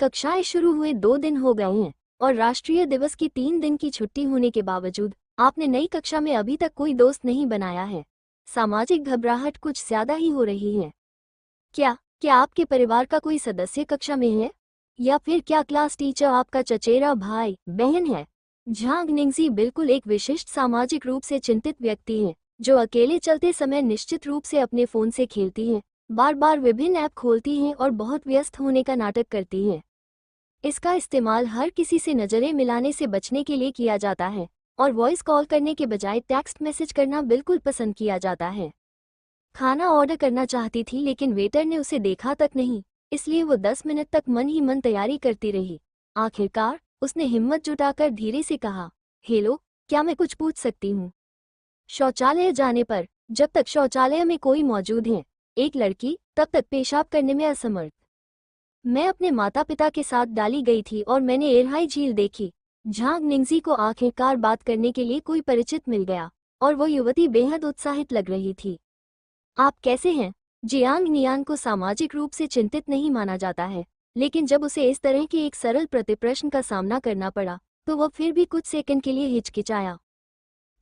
कक्षाएं शुरू हुए 2 दिन हो गए हैं और राष्ट्रीय दिवस की 3 दिन की छुट्टी होने के बावजूद आपने नई कक्षा में अभी तक कोई दोस्त नहीं बनाया है। सामाजिक घबराहट कुछ ज्यादा ही हो रही है। क्या आपके परिवार का कोई सदस्य कक्षा में है? या फिर क्या क्लास टीचर आपका चचेरा भाई बहन है? झांग निंगजी बिल्कुल एक विशिष्ट सामाजिक रूप से चिंतित व्यक्ति है, जो अकेले चलते समय निश्चित रूप से अपने फोन से खेलती है, बार बार विभिन्न ऐप खोलती हैं और बहुत व्यस्त होने का नाटक करती हैं। इसका इस्तेमाल हर किसी से नज़रें मिलाने से बचने के लिए किया जाता है और वॉइस कॉल करने के बजाय टेक्स्ट मैसेज करना बिल्कुल पसंद किया जाता है। खाना ऑर्डर करना चाहती थी लेकिन वेटर ने उसे देखा तक नहीं, इसलिए वो 10 मिनट तक मन ही मन तैयारी करती रही। आखिरकार उसने हिम्मत जुटाकर धीरे से कहा, हेलो, क्या मैं कुछ पूछ सकती हूँ? शौचालय जाने पर, जब तक शौचालय में कोई मौजूद है, एक लड़की तब तक पेशाब करने में असमर्थ। मैं अपने माता पिता के साथ डाली गई थी और मैंने एरहाई झील देखी। झांग निंगजी को आखिरकार बात करने के लिए कोई परिचित मिल गया और वो युवती बेहद उत्साहित लग रही थी। आप कैसे हैं? जियांग नियान को सामाजिक रूप से चिंतित नहीं माना जाता है, लेकिन जब उसे इस तरह के एक सरल प्रतिप्रश्न का सामना करना पड़ा तो वह फिर भी कुछ सेकंड के लिए हिचकिचाया।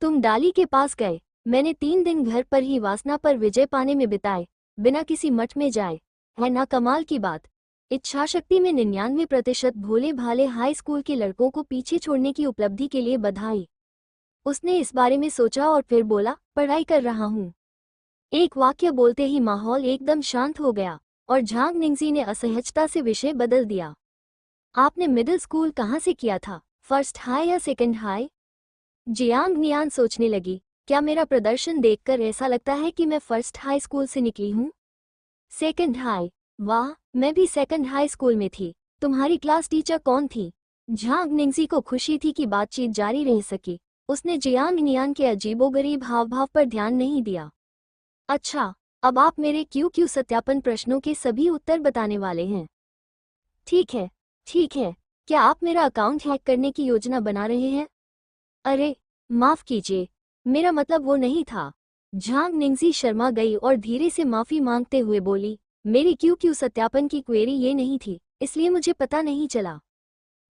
तुम डाली के पास गए। मैंने 3 दिन घर पर ही वासना पर विजय पाने में बिताए, बिना किसी मठ में जाए। है ना कमाल की बात? इच्छाशक्ति में 99% भोले भाले हाई स्कूल के लड़कों को पीछे छोड़ने की उपलब्धि के लिए बधाई। उसने इस बारे में सोचा और फिर बोला, पढ़ाई कर रहा हूँ। एक वाक्य बोलते ही माहौल एकदम शांत हो गया और झांग निंगजी ने असहजता से विषय बदल दिया। आपने मिडिल स्कूल कहाँ से किया था? फर्स्ट हाई या सेकंड हाई? जियांग नियान सोचने लगी, क्या मेरा प्रदर्शन देखकर ऐसा लगता है कि मैं फर्स्ट हाई स्कूल से निकली हूँ? Second high? वाह, मैं भी सेकंड हाई स्कूल में थी। तुम्हारी क्लास टीचर कौन थी? झांग निंगजी को खुशी थी कि बातचीत जारी रह सकी। उसने जियांग नियान के अजीबोगरीब हाव-भाव पर ध्यान नहीं दिया। अच्छा, अब आप मेरे क्यू सत्यापन प्रश्नों के सभी उत्तर बताने वाले हैं। ठीक है, ठीक है। क्या आप मेरा अकाउंट हैक करने की योजना बना रहे हैं? अरे, माफ कीजिए, मेरा मतलब वो नहीं था। झांग निंगजी शर्मा गई और धीरे से माफी मांगते हुए बोली, मेरी क्यू सत्यापन की क्वेरी ये नहीं थी, इसलिए मुझे पता नहीं चला।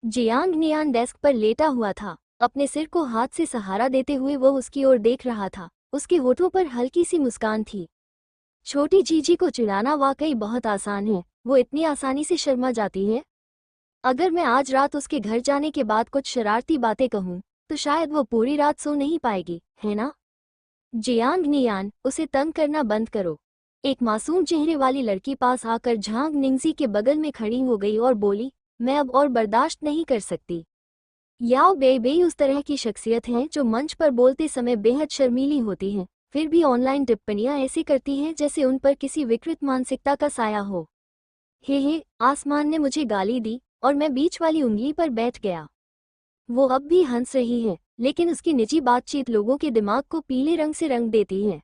जियांग नियान डेस्क पर लेटा हुआ था, अपने सिर को हाथ से सहारा देते हुए वो उसकी ओर देख रहा था। उसके होठों पर हल्की सी मुस्कान थी। छोटी जीजी को चिढ़ाना वाकई बहुत आसान है, वो इतनी आसानी से शर्मा जाती है। अगर मैं आज रात उसके घर जाने के बाद कुछ शरारती बातें कहूँ, तो शायद वो पूरी रात सो नहीं पाएगी, है ना? जियांग नियान, उसे तंग करना बंद करो। एक मासूम चेहरे वाली लड़की पास आकर झांग निंगजी के बगल में खड़ी हो गई और बोली, मैं अब और बर्दाश्त नहीं कर सकती। याओ बेई उस तरह की शख्सियत हैं जो मंच पर बोलते समय बेहद शर्मीली होती हैं, फिर भी ऑनलाइन टिप्पणियां ऐसी करती हैं जैसे उन पर किसी विकृत मानसिकता का साया हो। हे, आसमान ने मुझे गाली दी और मैं बीच वाली उंगली पर बैठ गया। वो अब भी हंस रही है, लेकिन उसकी निजी बातचीत लोगों के दिमाग को पीले रंग से रंग देती है।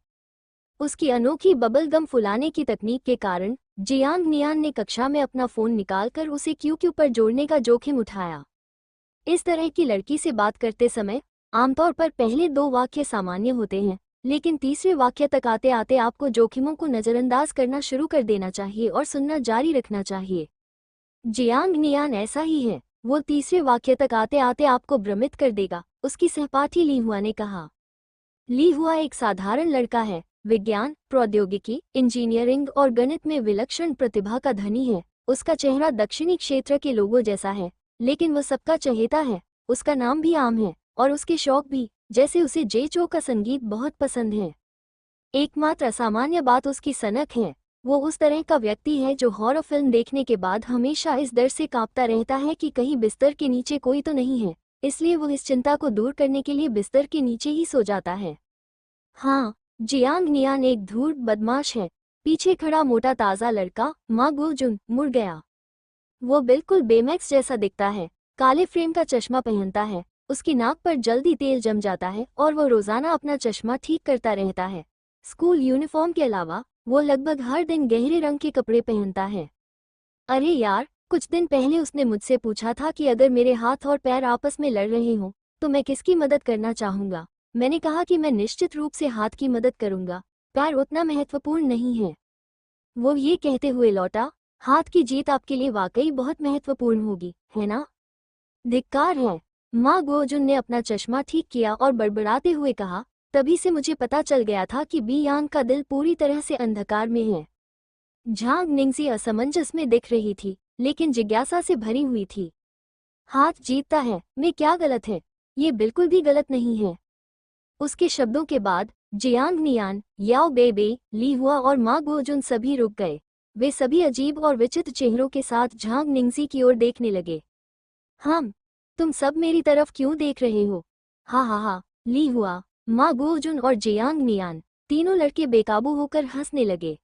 उसकी अनोखी बबल गम फुलाने की तकनीक के कारण जियांग नियान ने कक्षा में अपना फोन निकालकर उसे क्यू पर जोड़ने का जोखिम उठाया। इस तरह की लड़की से बात करते समय आमतौर पर पहले 2 वाक्य सामान्य होते हैं, लेकिन तीसरे वाक्य तक आते आते आपको जोखिमों को नज़रअंदाज करना शुरू कर देना चाहिए और सुनना जारी रखना चाहिए। जियांग नियान ऐसा ही है, वो तीसरे वाक्य तक आते आते आपको भ्रमित कर देगा, उसकी सहपाठी ली हुआ ने कहा। ली हुआ एक साधारण लड़का है, विज्ञान, प्रौद्योगिकी, इंजीनियरिंग और गणित में विलक्षण प्रतिभा का धनी है। उसका चेहरा दक्षिणी क्षेत्र के लोगों जैसा है, लेकिन वह सबका चहेता है। उसका नाम भी आम है और उसके शौक भी, जैसे उसे जे-चो का संगीत बहुत पसंद है। एकमात्र असामान्य बात उसकी सनक है। वो उस तरह का व्यक्ति है जो हॉरर फिल्म देखने के बाद हमेशा इस डर से कांपता रहता है कि कहीं बिस्तर के नीचे कोई तो नहीं है, इसलिए वो इस चिंता को दूर करने के लिए बिस्तर के नीचे ही सो जाता है। हाँ, जियांग नियान एक धूर्त बदमाश है। पीछे खड़ा मोटा ताज़ा लड़का मा गो-जुन मुड़ गया। वो बिल्कुल बेमैक्स जैसा दिखता है, काले फ्रेम का चश्मा पहनता है, उसकी नाक पर जल्दी तेल जम जाता है और वो रोजाना अपना चश्मा ठीक करता रहता है। स्कूल यूनिफॉर्म के अलावा वो लगभग हर दिन गहरे रंग के कपड़े पहनता है। अरे यार, कुछ दिन पहले उसने मुझसे पूछा था कि अगर मेरे हाथ और पैर आपस में लड़ रहे हों, तो मैं किसकी मदद करना चाहूँगा। मैंने कहा कि मैं निश्चित रूप से हाथ की मदद करूँगा, पैर उतना महत्वपूर्ण नहीं है। वो ये कहते हुए लौटा, हाथ की जीत आपके लिए वाकई बहुत महत्वपूर्ण होगी, है ना? धिक्कार है। माँ गोजुन ने अपना चश्मा ठीक किया और बड़बड़ाते हुए कहा, तभी से मुझे पता चल गया था कि बी यांग का दिल पूरी तरह से अंधकार में है। झांग निंगजी असमंजस में दिख रही थी, लेकिन जिज्ञासा से भरी हुई थी। हाथ जीतता है, में क्या गलत है? ये बिल्कुल भी गलत नहीं है। उसके शब्दों के बाद जियांग नियान, याओ बेई, ली हुआ और माँ गोजुन सभी रुक गए। वे सभी अजीब और विचित्र चेहरों के साथ झांग निंगजी की ओर देखने लगे। तुम सब मेरी तरफ क्यों देख रहे हो? हा, ली हुआ, माँ गोजुन और जियांग नियान, तीनों लड़के बेकाबू होकर हंसने लगे।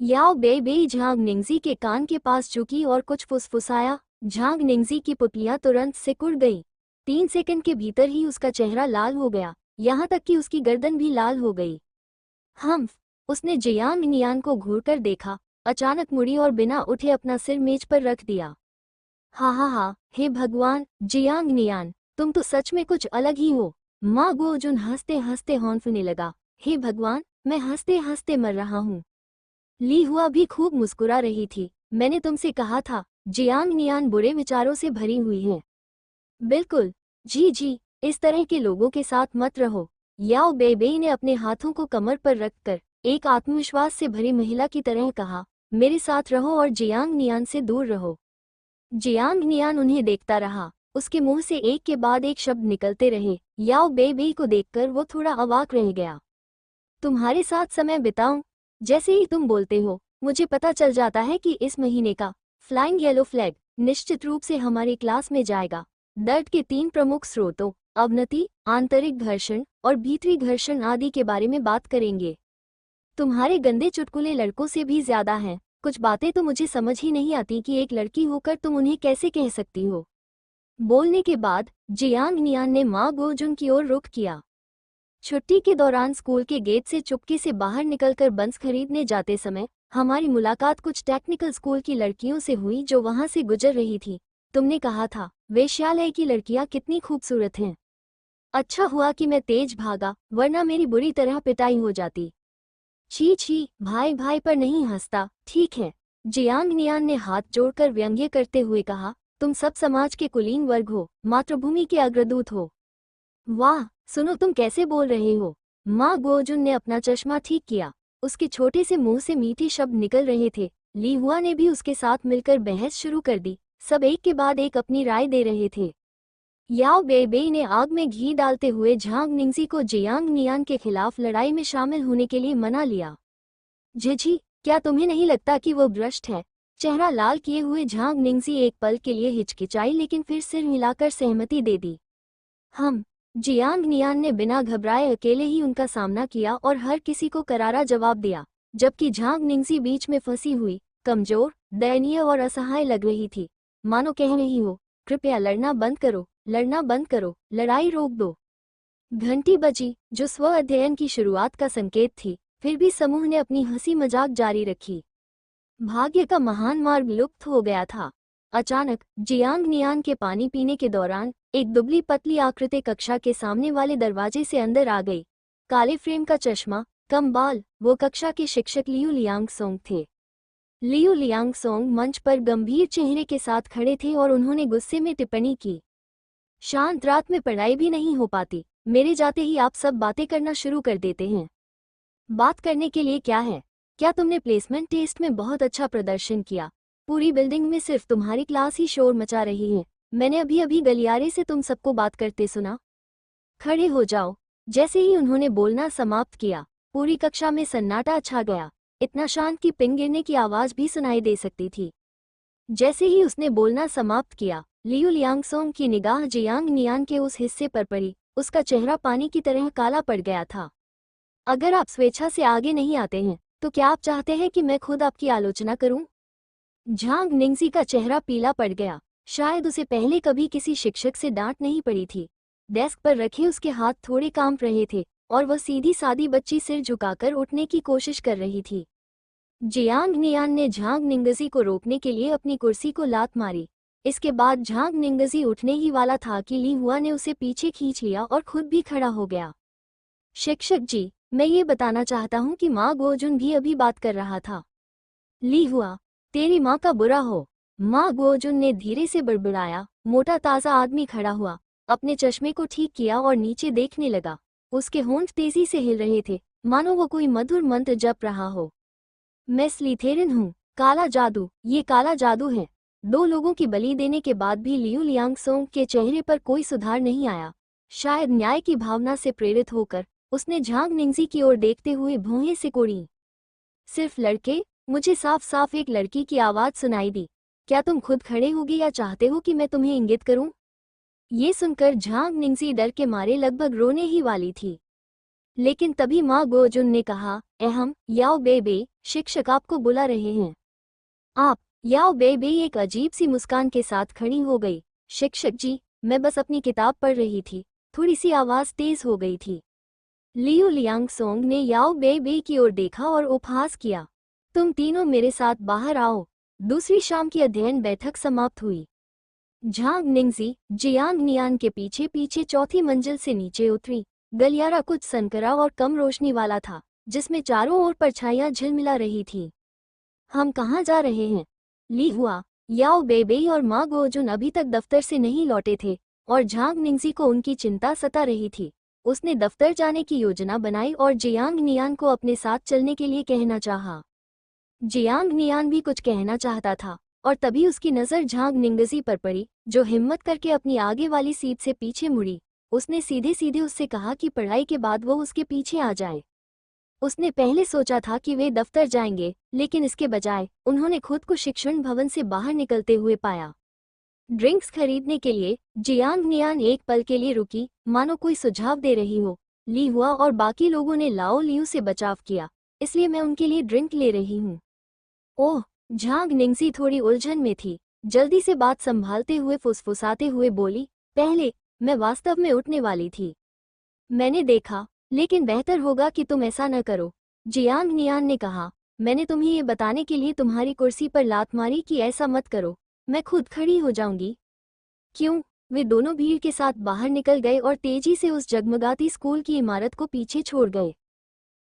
याओ बेई झांग निंगजी के कान के पास झुकी और कुछ फुसफुसाया। झांग निंगजी की पुतलियां तुरंत सिकुड़ गई। 3 सेकंड के भीतर ही उसका चेहरा लाल हो गया, यहाँ तक कि उसकी गर्दन भी लाल हो गई। उसने जियांग नियान को घूरकर देखा, अचानक मुड़ी और बिना उठे अपना सिर मेज पर रख दिया। हा, हे भगवान, जियांग नियान, तुम तो सच में कुछ अलग ही हो। माँ गोजुन हंसते हंसते हौंफने लगा, हे भगवान, मैं हंसते हंसते मर रहा हूँ। ली हुआ भी खूब मुस्कुरा रही थी। मैंने तुमसे कहा था, जियांग नियान बुरे विचारों से भरी हुई है। बिल्कुल, जी, इस तरह के लोगों के साथ मत रहो। याओ बेई ने अपने हाथों को कमर पर रखकर एक आत्मविश्वास से भरी महिला की तरह कहा, मेरे साथ रहो और जियांग नियान से दूर रहो। जियांग नियान उन्हें देखता रहा, उसके मुंह से एक के बाद एक शब्द निकलते रहे। याओ बेई को देखकर वो थोड़ा अवाक रह गया। तुम्हारे साथ समय बिताऊं? जैसे ही तुम बोलते हो, मुझे पता चल जाता है कि इस महीने का फ्लाइंग येलो फ्लैग निश्चित रूप से हमारी क्लास में जाएगा। दर्द के 3 प्रमुख स्रोतों अवनति, आंतरिक घर्षण और भीतरी घर्षण आदि के बारे में बात करेंगे। तुम्हारे गंदे चुटकुले लड़कों से भी ज्यादा हैं। कुछ बातें तो मुझे समझ ही नहीं आती कि एक लड़की होकर तुम उन्हें कैसे कह सकती हो। बोलने के बाद जियांग नियान ने माँ गोजुन की ओर रुख किया। छुट्टी के दौरान स्कूल के गेट से चुपके से बाहर निकलकर बंस खरीदने जाते समय हमारी मुलाकात कुछ टेक्निकल स्कूल की लड़कियों से हुई जो वहां से गुजर रही थी। तुमने कहा था वेश्यालय की लड़कियां कितनी खूबसूरत हैं। अच्छा हुआ कि मैं तेज भागा, वरना मेरी बुरी तरह पिटाई हो जाती। छी छी, भाई भाई पर नहीं हंसता, ठीक है। जियांग नियान ने हाथ जोड़कर व्यंग्य करते हुए कहा, तुम सब समाज के कुलीन वर्ग हो, मातृभूमि के अग्रदूत हो। वाह, सुनो तुम कैसे बोल रहे हो। माँ गोजुन ने अपना चश्मा ठीक किया। उसके छोटे से मुंह से मीठे शब्द निकल रहे थे। ली हुआ ने भी उसके साथ मिलकर बहस शुरू कर दी। सब एक के बाद एक अपनी राय दे रहे थे। याओ बेबे ने आग में घी डालते हुए झांग निंगजी को जियांग नियान के खिलाफ लड़ाई में शामिल होने के लिए मना लिया। झिझी, क्या तुम्हें नहीं लगता कि वो भ्रष्ट है। चेहरा लाल किए हुए झांग निंगजी एक पल के लिए हिचकिचाई, लेकिन फिर सिर हिलाकर सहमति दे दी। हम जियांग नियान ने बिना घबराए अकेले ही उनका सामना किया और हर किसी को करारा जवाब दिया, जबकि झांग निंगजी बीच में फंसी हुई, कमजोर, दयनीय और असहाय लग रही थी। मानो कह रही हो, कृपया लड़ना बंद करो, लड़ना बंद करो, लड़ाई रोक दो। घंटी बजी, जो स्व अध्ययन की शुरुआत का संकेत थी, फिर भी समूह ने अपनी हंसी मजाक जारी रखी। भाग्य का महान मार्ग लुप्त हो गया था। अचानक जियांग नियान के पानी पीने के दौरान एक दुबली पतली आकृति कक्षा के सामने वाले दरवाजे से अंदर आ गई। काले फ्रेम का चश्मा, कम बाल, वो कक्षा के शिक्षक लियू लियांगसोंग थे। लियू लियांगसोंग मंच पर गंभीर चेहरे के साथ खड़े थे और उन्होंने गुस्से में टिप्पणी की, शांत रात में पढ़ाई भी नहीं हो पाती, मेरे जाते ही आप सब बातें करना शुरू कर देते हैं। बात करने के लिए क्या है? क्या तुमने प्लेसमेंट टेस्ट में बहुत अच्छा प्रदर्शन किया? पूरी बिल्डिंग में सिर्फ तुम्हारी क्लास ही शोर मचा रही है। मैंने अभी अभी गलियारे से तुम सबको बात करते सुना। खड़े हो जाओ। जैसे ही उन्होंने बोलना समाप्त किया, पूरी कक्षा में सन्नाटा छा गया, इतना शांत कि पिन गिरने की आवाज भी सुनाई दे सकती थी। जैसे ही उसने बोलना समाप्त किया, लियू लियांगसोंग की निगाह जियांग नियान के उस हिस्से पर पड़ी। उसका चेहरा पानी की तरह काला पड़ गया था। अगर आप स्वेच्छा से आगे नहीं आते हैं, तो क्या आप चाहते हैं कि मैं खुद आपकी आलोचना करूं? झांग निंगजी का चेहरा पीला पड़ गया। शायद उसे पहले कभी किसी शिक्षक से डांट नहीं पड़ी थी। डेस्क पर रखे उसके हाथ थोड़े कांप रहे थे और वह सीधी सादी बच्ची सिर झुकाकर उठने की कोशिश कर रही थी। जियांग नियान ने झांग निंगजी को रोकने के लिए अपनी कुर्सी को लात मारी। इसके बाद झांग निंगजी उठने ही वाला था कि ली हुआ ने उसे पीछे खींच लिया और खुद भी खड़ा हो गया। शिक्षक जी, मैं ये बताना चाहता हूँ कि माँ गोजुन भी अभी बात कर रहा था। ली हुआ, तेरी माँ का बुरा हो। माँ गोजुन ने धीरे से बड़बड़ाया। मोटा ताजा आदमी खड़ा हुआ, अपने चश्मे को ठीक किया और नीचे देखने लगा। उसके होंठ तेजी से हिल रहे थे, मानो वो कोई मधुर मंत्र जप रहा हो। मैं स्लीथेरिन हूँ। काला जादू, ये काला जादू है। 2 लोगों की बलि देने के बाद भी लियू लियांगसोंग के चेहरे पर कोई सुधार नहीं आया। शायद न्याय की भावना से प्रेरित होकर उसने झांग निंगजी की ओर देखते हुए भौहें सिकोड़ी। सिर्फ लड़के? मुझे साफ साफ एक लड़की की आवाज सुनाई दी। क्या तुम खुद खड़े होगे या चाहते हो कि मैं तुम्हें इंगित करूं? ये सुनकर झांग निंगजी डर के मारे लगभग रोने ही वाली थी। लेकिन तभी माँ गोजुन ने कहा, अहम, याओ बेबे, शिक्षक आपको बुला रहे हैं। आप? याओ बेबे एक अजीब सी मुस्कान के साथ खड़ी हो गई। शिक्षक जी, मैं बस अपनी किताब पढ़ रही थी। थोड़ी सी आवाज तेज हो गई थी। लियू लियांगसोंग ने याओ बेबे की ओर देखा और उपहास किया। तुम तीनों मेरे साथ बाहर आओ। दूसरी शाम की अध्ययन बैठक समाप्त हुई। झांग निंगजी जियांग नियान के पीछे पीछे चौथी मंजिल से नीचे उतरी। गलियारा कुछ सनकरा और कम रोशनी वाला था, जिसमें चारों ओर परछाइयां झिलमिला रही थीं। हम कहाँ जा रहे हैं? ली हुआ, याओ बेबे और माँ गोजुन अभी तक दफ्तर से नहीं लौटे थे और झांग निंगजी को उनकी चिंता सता रही थी। उसने दफ्तर जाने की योजना बनाई और जियांग नियान को अपने साथ चलने के लिए कहना चाहा। जियांग नियान भी कुछ कहना चाहता था और तभी उसकी नज़र झांग निंगजी पर पड़ी, जो हिम्मत करके अपनी आगे वाली सीट से पीछे मुड़ी। उसने सीधे सीधे उससे कहा कि पढ़ाई के बाद वो उसके पीछे आ जाए। उसने पहले सोचा था कि वे दफ्तर जाएंगे, लेकिन इसके बजाय उन्होंने खुद को शिक्षण भवन से बाहर निकलते हुए पाया। ड्रिंक्स खरीदने के लिए जियांग नियान एक पल के लिए रुकी, मानो कोई सुझाव दे रही हो। ली हुआ और बाकी लोगों ने लाओ लियू से बचाव किया, इसलिए मैं उनके लिए ड्रिंक ले रही हूँ। ओह, झांग निंगजी थोड़ी उलझन में थी। जल्दी से बात संभालते हुए फुसफुसाते हुए बोली, पहले मैं वास्तव में उठने वाली थी, मैंने देखा, लेकिन बेहतर होगा कि तुम ऐसा न करो। जियांग नियान ने कहा, मैंने तुम्हें ये बताने के लिए तुम्हारी कुर्सी पर लात मारी कि ऐसा मत करो, मैं खुद खड़ी हो जाऊंगी। क्यों? वे दोनों भीड़ के साथ बाहर निकल गए और तेजी से उस जगमगाती स्कूल की इमारत को पीछे छोड़ गए।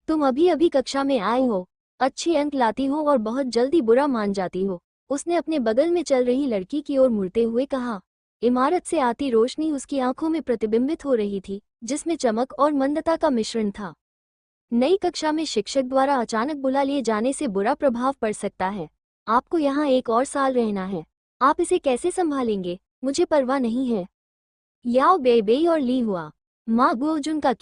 तुम अभी अभी कक्षा में आए हो, अच्छे अंक लाती हो और बहुत जल्दी बुरा मान जाती हो, उसने अपने बगल में चल रही लड़की की ओर मुड़ते हुए कहा। इमारत से आती रोशनी उसकी आंखों में प्रतिबिंबित हो रही थी, जिसमें चमक और मंदता का मिश्रण था। नई कक्षा में शिक्षक द्वारा अचानक बुला लिए जाने से बुरा प्रभाव पड़ सकता है। आपको यहाँ एक और साल रहना है। आप इसे कैसे संभालेंगे, मुझे परवाह नहीं है। याओ बेबेई और ली हुआ, माँ गुओजुन का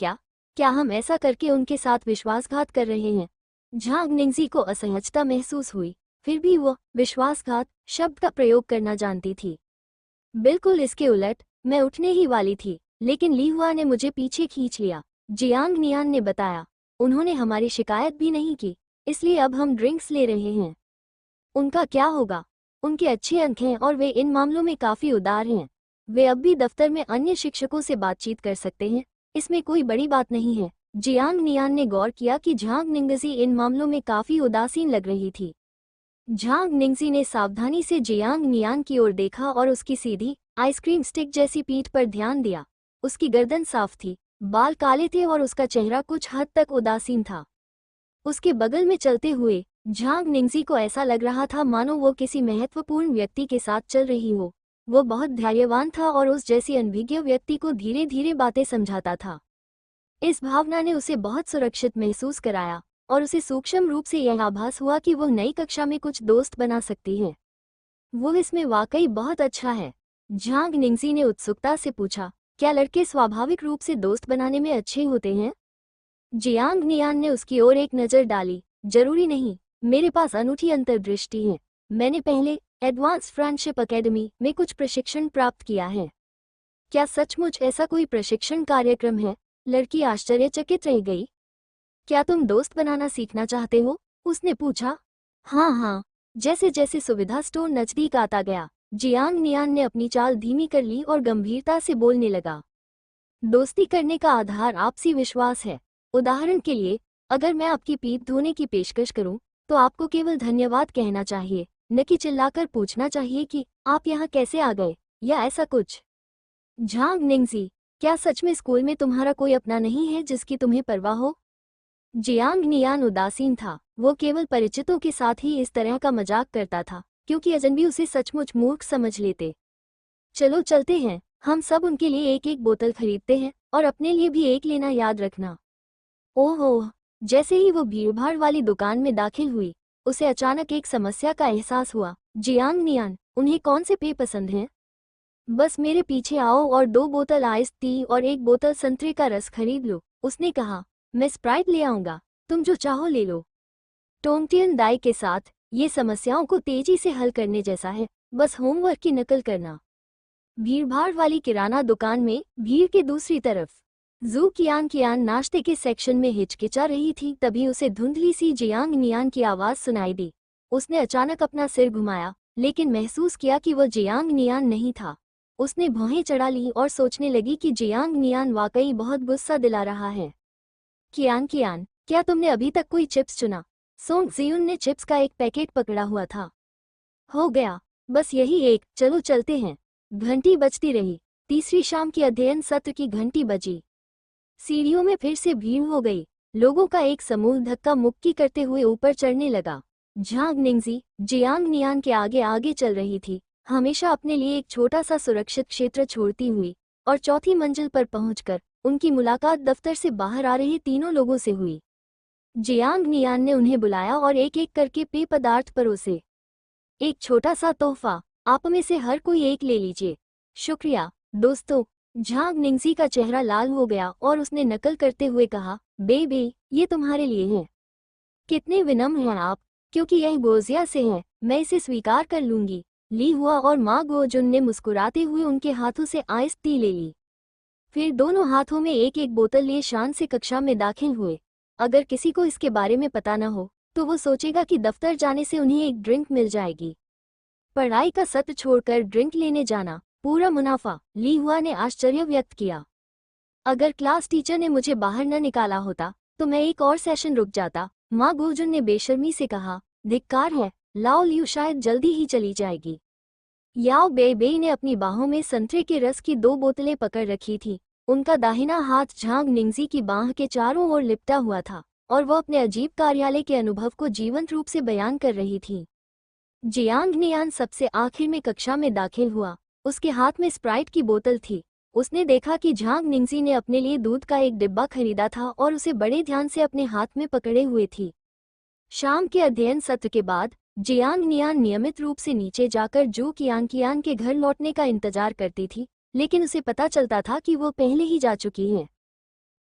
क्या हम ऐसा करके उनके साथ विश्वासघात कर रहे हैं? झांग निंगजी को असहजता महसूस हुई, फिर भी वह विश्वासघात शब्द का प्रयोग करना जानती थी। बिल्कुल इसके उलट, मैं उठने ही वाली थी, लेकिन ली हुआ ने मुझे पीछे खींच लिया, जियांग नियान ने बताया। उन्होंने हमारी शिकायत भी नहीं की, इसलिए अब हम ड्रिंक्स ले रहे हैं। उनका क्या होगा? उनके अच्छे अंक हैं और वे इन मामलों में काफी उदार हैं। वे अब भी दफ्तर में अन्य शिक्षकों से बातचीत कर सकते हैं, इसमें कोई बड़ी बात नहीं है। जियांग नियान ने गौर किया कि झांग निंगजी इन मामलों में काफी उदासीन लग रही थी। झांग निंगजी ने सावधानी से जियांग नियान की ओर देखा और उसकी सीधी, आइसक्रीम स्टिक जैसी पीठ पर ध्यान दिया। उसकी गर्दन साफ थी, बाल काले थे और उसका चेहरा कुछ हद तक उदासीन था। उसके बगल में चलते हुए झांग निंगजी को ऐसा लग रहा था मानो वो किसी महत्वपूर्ण व्यक्ति के साथ चल रही हो। वो बहुत धैर्यवान था और उस जैसी अनभिज्ञ व्यक्ति को धीरे धीरे बातें समझाता था। इस भावना ने उसे बहुत सुरक्षित महसूस कराया और उसे सूक्ष्म रूप से यह आभास हुआ कि वह नई कक्षा में कुछ दोस्त बना सकती है। वो इसमें वाकई बहुत अच्छा है। झांग निंगजी ने उत्सुकता से पूछा, क्या लड़के स्वाभाविक रूप से दोस्त बनाने में अच्छे होते हैं? जियांग नियान ने उसकी ओर एक नज़र डाली। जरूरी नहीं, मेरे पास अनूठी अंतर्दृष्टि है। मैंने पहले एडवांस फ्रेंडशिप एकेडमी में कुछ प्रशिक्षण प्राप्त किया है। क्या सचमुच ऐसा कोई प्रशिक्षण कार्यक्रम है? लड़की आश्चर्यचकित रह गई। क्या तुम दोस्त बनाना सीखना चाहते हो? उसने पूछा। हाँ हाँ, जैसे जैसे सुविधा स्टोर नजदीक आता गया, जियांग नियान ने अपनी चाल धीमी कर ली और गंभीरता से बोलने लगा। दोस्ती करने का आधार आपसी विश्वास है। उदाहरण के लिए, अगर मैं आपकी पीठ धोने की पेशकश करूं, तो आपको केवल धन्यवाद कहना चाहिए, न कि चिल्लाकर पूछना चाहिए कि आप यहाँ कैसे आ गए, या ऐसा कुछ। झांग निंगजी, क्या सच में स्कूल में तुम्हारा कोई अपना नहीं है जिसकी तुम्हें परवाह हो? जियांग नियान उदासीन था। वो केवल परिचितों के साथ ही इस तरह का मजाक करता था, क्योंकि अजनबी उसे सचमुच मूर्ख समझ लेते। चलो चलते हैं, हम सब उनके लिए एक एक बोतल खरीदते हैं और अपने लिए भी एक लेना याद रखना। ओह, जैसे ही वो भीड़भाड़ वाली दुकान में दाखिल हुई, उसे अचानक एक समस्या का एहसास हुआ। जियांग नियान, उन्हें कौन से पेय पसंद हैं? बस मेरे पीछे आओ और 2 बोतल आइस टी और 1 बोतल संतरे का रस खरीद लो, उसने कहा। मैं स्प्राइट ले आऊंगा, तुम जो चाहो ले लो। टोंगटियन दाई के साथ, ये समस्याओं को तेजी से हल करने जैसा है, बस होमवर्क की नकल करना। भीड़भाड़ वाली किराना दुकान में भीड़ के दूसरी तरफ जू कियान नाश्ते के सेक्शन में हिचकिचा रही थी। तभी उसे धुंधली सी जियांग नियान की आवाज सुनाई दी। उसने अचानक अपना सिर घुमाया, लेकिन महसूस किया कि वह जियांग नियान नहीं था। उसने भौहें चढ़ा ली और सोचने लगी कि जियांग नियान वाकई बहुत गुस्सा दिला रहा है। कियान, क्या तुमने अभी तक कोई चिप्स चुना? सोंग जियुन ने चिप्स का एक पैकेट पकड़ा हुआ था। हो गया, बस यही एक, चलो चलते हैं। घंटी बजती रही। तीसरी शाम की अध्ययन सत्र की घंटी बजी। सीढ़ियों में फिर से भीड़ हो गई। लोगों का एक समूह धक्का मुक्की करते हुए ऊपर चढ़ने लगा। झांग निंगजी जियांग नियान के आगे आगे चल रही थी, हमेशा अपने लिए एक छोटा सा सुरक्षित क्षेत्र छोड़ती हुई, और चौथी मंजिल पर पहुंचकर उनकी मुलाकात दफ्तर से बाहर आ रहे तीनों लोगों से हुई। जियांग नियान ने उन्हें बुलाया और एक एक करके पेय पदार्थ परोसे। एक छोटा सा तोहफा, आप में से हर कोई एक ले लीजिए। शुक्रिया दोस्तों। झांग निंगजी का चेहरा लाल हो गया और उसने नकल करते हुए कहा, बेबे, ये तुम्हारे लिए है। कितने विनम्र हैं आप, क्योंकि यह गोजिया से है, मैं इसे स्वीकार कर लूंगी। ली हुआ और माँ गोजुन ने मुस्कुराते हुए उनके हाथों से आइस टी ले ली। फिर दोनों हाथों में एक एक बोतल लिए शान से कक्षा में दाखिल हुए। अगर किसी को इसके बारे में पता न हो तो वो सोचेगा कि दफ्तर जाने से उन्हें एक ड्रिंक मिल जाएगी। पढ़ाई का सत्र छोड़कर ड्रिंक लेने जाना, पूरा मुनाफा, ली हुआ ने आश्चर्य व्यक्त किया। अगर क्लास टीचर ने मुझे बाहर न निकाला होता तो मैं एक और सेशन रुक जाता, माँ गोजुन ने बेशर्मी से कहा। धिक्कार है, लाओ लियू शायद जल्दी ही चली जाएगी। याओ बेई ने अपनी बाहों में संतरे के रस की 2 बोतलें पकड़ रखी थी। उनका दाहिना हाथ झांग निंगजी की बाह के चारों ओर लिपटा हुआ था और वह अपने अजीब कार्यालय के अनुभव को जीवंत रूप से बयान कर रही थी। जियांग नियान सबसे आखिर में कक्षा में दाखिल हुआ। उसके हाथ में स्प्राइट की बोतल थी। उसने देखा कि झांग निंगजी ने अपने लिए दूध का एक डिब्बा खरीदा था और उसे बड़े ध्यान से अपने हाथ में पकड़े हुए थी। शाम के अध्ययन सत्र के बाद जियांग नियान नियमित रूप से नीचे जाकर जू कियान के घर लौटने का इंतजार करती थी, लेकिन उसे पता चलता था कि वो पहले ही जा चुकी है।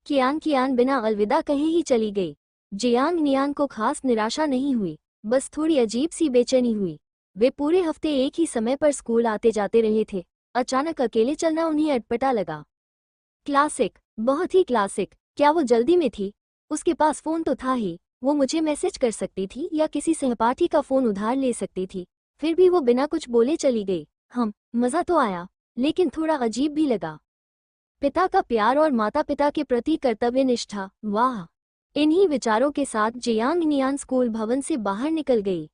कियान बिना अलविदा कहे ही चली गई। जियांग नियान को खास निराशा नहीं हुई, बस थोड़ी अजीब सी बेचैनी हुई। वे पूरे हफ्ते एक ही समय पर स्कूल आते जाते रहे थे। अचानक अकेले चलना उन्हें अटपटा लगा। क्लासिक, बहुत ही क्लासिक। क्या वो जल्दी में थी? उसके पास फोन तो था ही, वो मुझे मैसेज कर सकती थी या किसी सहपाठी का फोन उधार ले सकती थी। फिर भी वो बिना कुछ बोले चली गई। मज़ा तो आया, लेकिन थोड़ा अजीब भी लगा। पिता का प्यार और माता पिता के प्रति कर्तव्य निष्ठा, वाह! इन्हीं विचारों के साथ जियांग नियान स्कूल भवन से बाहर निकल गई।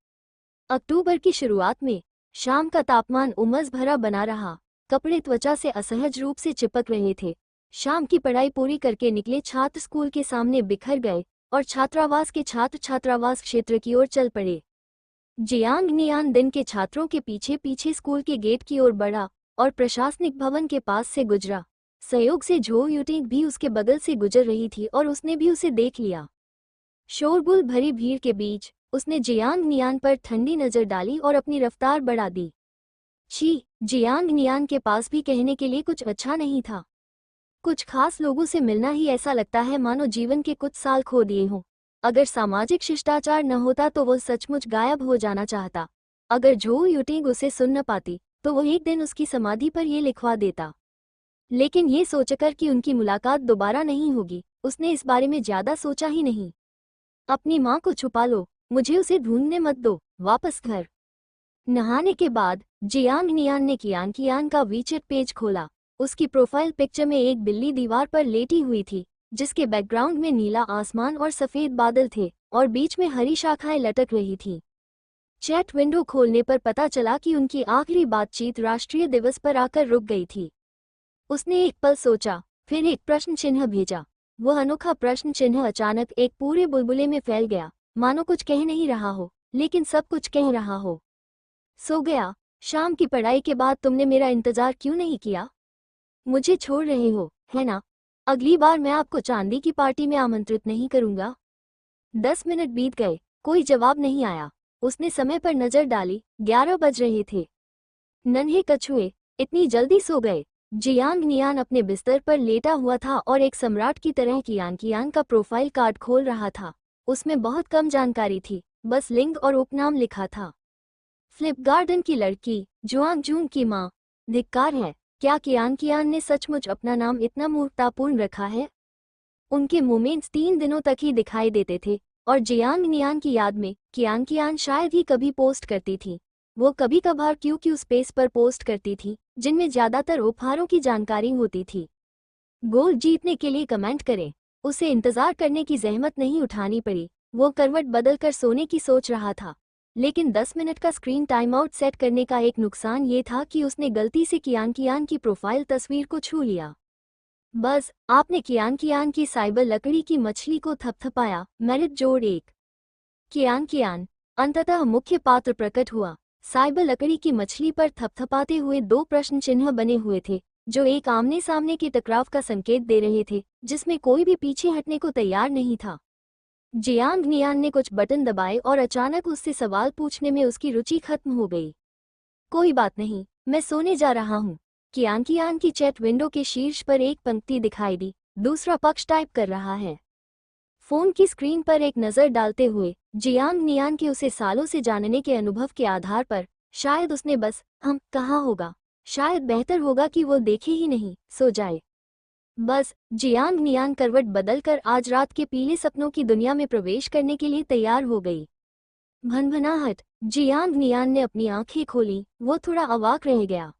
अक्टूबर की शुरुआत में शाम का तापमान उमस भरा बना रहा। कपड़े त्वचा से असहज रूप से चिपक रहे थे। शाम की पढ़ाई पूरी करके निकले छात्र स्कूल के सामने बिखर गए और छात्रावास के छात्र छात्रावास क्षेत्र की ओर चल पड़े। जियांग नियान दिन के छात्रों के पीछे पीछे स्कूल के गेट की ओर बढ़ा और प्रशासनिक भवन के पास से गुजरा। संयोग से झो यूटिंग भी उसके बगल से गुजर रही थी और उसने भी उसे देख लिया। शोरगुल भरी भीड़ के बीच उसने जियांग नियान पर ठंडी नजर डाली और अपनी रफ्तार बढ़ा दी। छी, जियांग नियान के पास भी कहने के लिए कुछ अच्छा नहीं था। कुछ खास लोगों से मिलना ही ऐसा लगता है मानो जीवन के कुछ साल खो दिए हों। अगर सामाजिक शिष्टाचार न होता तो वो सचमुच गायब हो जाना चाहता। अगर झो यूटिंग उसे सुन न पाती तो वो एक दिन उसकी समाधि पर ये लिखवा देता। लेकिन ये सोचकर कि उनकी मुलाकात दोबारा नहीं होगी, उसने इस बारे में ज्यादा सोचा ही नहीं। अपनी माँ को छुपा लो, मुझे उसे ढूंढने मत दो, वापस घर। नहाने के बाद जियांग नियान ने कियान का वीचेट पेज खोला। उसकी प्रोफाइल पिक्चर में एक बिल्ली दीवार पर लेटी हुई थी, जिसके बैकग्राउंड में नीला आसमान और सफेद बादल थे और बीच में हरी शाखाएं लटक रही थी। चैट विंडो खोलने पर पता चला कि उनकी आखिरी बातचीत राष्ट्रीय दिवस पर आकर रुक गई थी। उसने एक पल सोचा, फिर एक प्रश्न चिन्ह भेजा। वह अनोखा प्रश्न चिन्ह अचानक एक पूरे बुलबुले में फैल गया, मानो कुछ कह नहीं रहा हो लेकिन सब कुछ कह रहा हो। सो गया। शाम की पढ़ाई के बाद तुमने मेरा इंतजार क्यों नहीं किया? मुझे छोड़ रहे हो, है ना? अगली बार मैं आपको चांदी की पार्टी में आमंत्रित नहीं करूंगा। 10 मिनट बीत गए, कोई जवाब नहीं आया। उसने समय पर नजर डाली, 11 बज रहे थे। नन्हे कछुए, इतनी जल्दी सो गए? जियांग नियान अपने बिस्तर पर लेटा हुआ था और एक सम्राट की तरह कियान का प्रोफाइल कार्ड खोल रहा था। उसमें बहुत कम जानकारी थी, बस लिंग और उपनाम लिखा था। फ्लिप गार्डन की लड़की, जुआंग जून की माँ। धिक्कार है, क्या कियान ने सचमुच अपना नाम इतना मूर्खतापूर्ण रखा है? उनके मोमेंट्स 3 दिनों तक ही दिखाई देते थे और जियांग नियान की याद में कियान शायद ही कभी पोस्ट करती थी। वो कभी कभार क्यू स्पेस पर पोस्ट करती थी, जिनमें ज्यादातर उपहारों की जानकारी होती थी। गोल जीतने के लिए कमेंट करें। उसे इंतजार करने की जहमत नहीं उठानी पड़ी। वो करवट बदलकर सोने की सोच रहा था, लेकिन 10 मिनट का स्क्रीन टाइम आउट सेट करने का एक नुकसान ये था कि उसने गलती से कियान की प्रोफाइल तस्वीर को छू लिया। बस, आपने कियान की साइबर लकड़ी की मछली को थपथपाया। मेरिट जोड़ 1। कियान, अंततः मुख्य पात्र प्रकट हुआ। साइबर लकड़ी की मछली पर थपथपाते हुए 2 प्रश्न चिन्ह बने हुए थे, जो एक आमने सामने के टकराव का संकेत दे रहे थे, जिसमें कोई भी पीछे हटने को तैयार नहीं था। जियांग नियान ने कुछ बटन दबाए और अचानक उससे सवाल पूछने में उसकी रुचि खत्म हो गई। कोई बात नहीं, मैं सोने जा रहा हूँ। कियान की चैट विंडो के शीर्ष पर एक पंक्ति दिखाई दी, दूसरा पक्ष टाइप कर रहा है। फोन की स्क्रीन पर एक नज़र डालते हुए जियांग नियान के उसे सालों से जानने के अनुभव के आधार पर शायद उसने बस हम कहा होगा। शायद बेहतर होगा कि वो देखे ही नहीं, सो जाए। बस जियांग नियान करवट बदलकर आज रात के पीले सपनों की दुनिया में प्रवेश करने के लिए तैयार हो गई। भनभनाहट। जियांग नियान ने अपनी आंखें खोली। वो थोड़ा अवाक रह गया।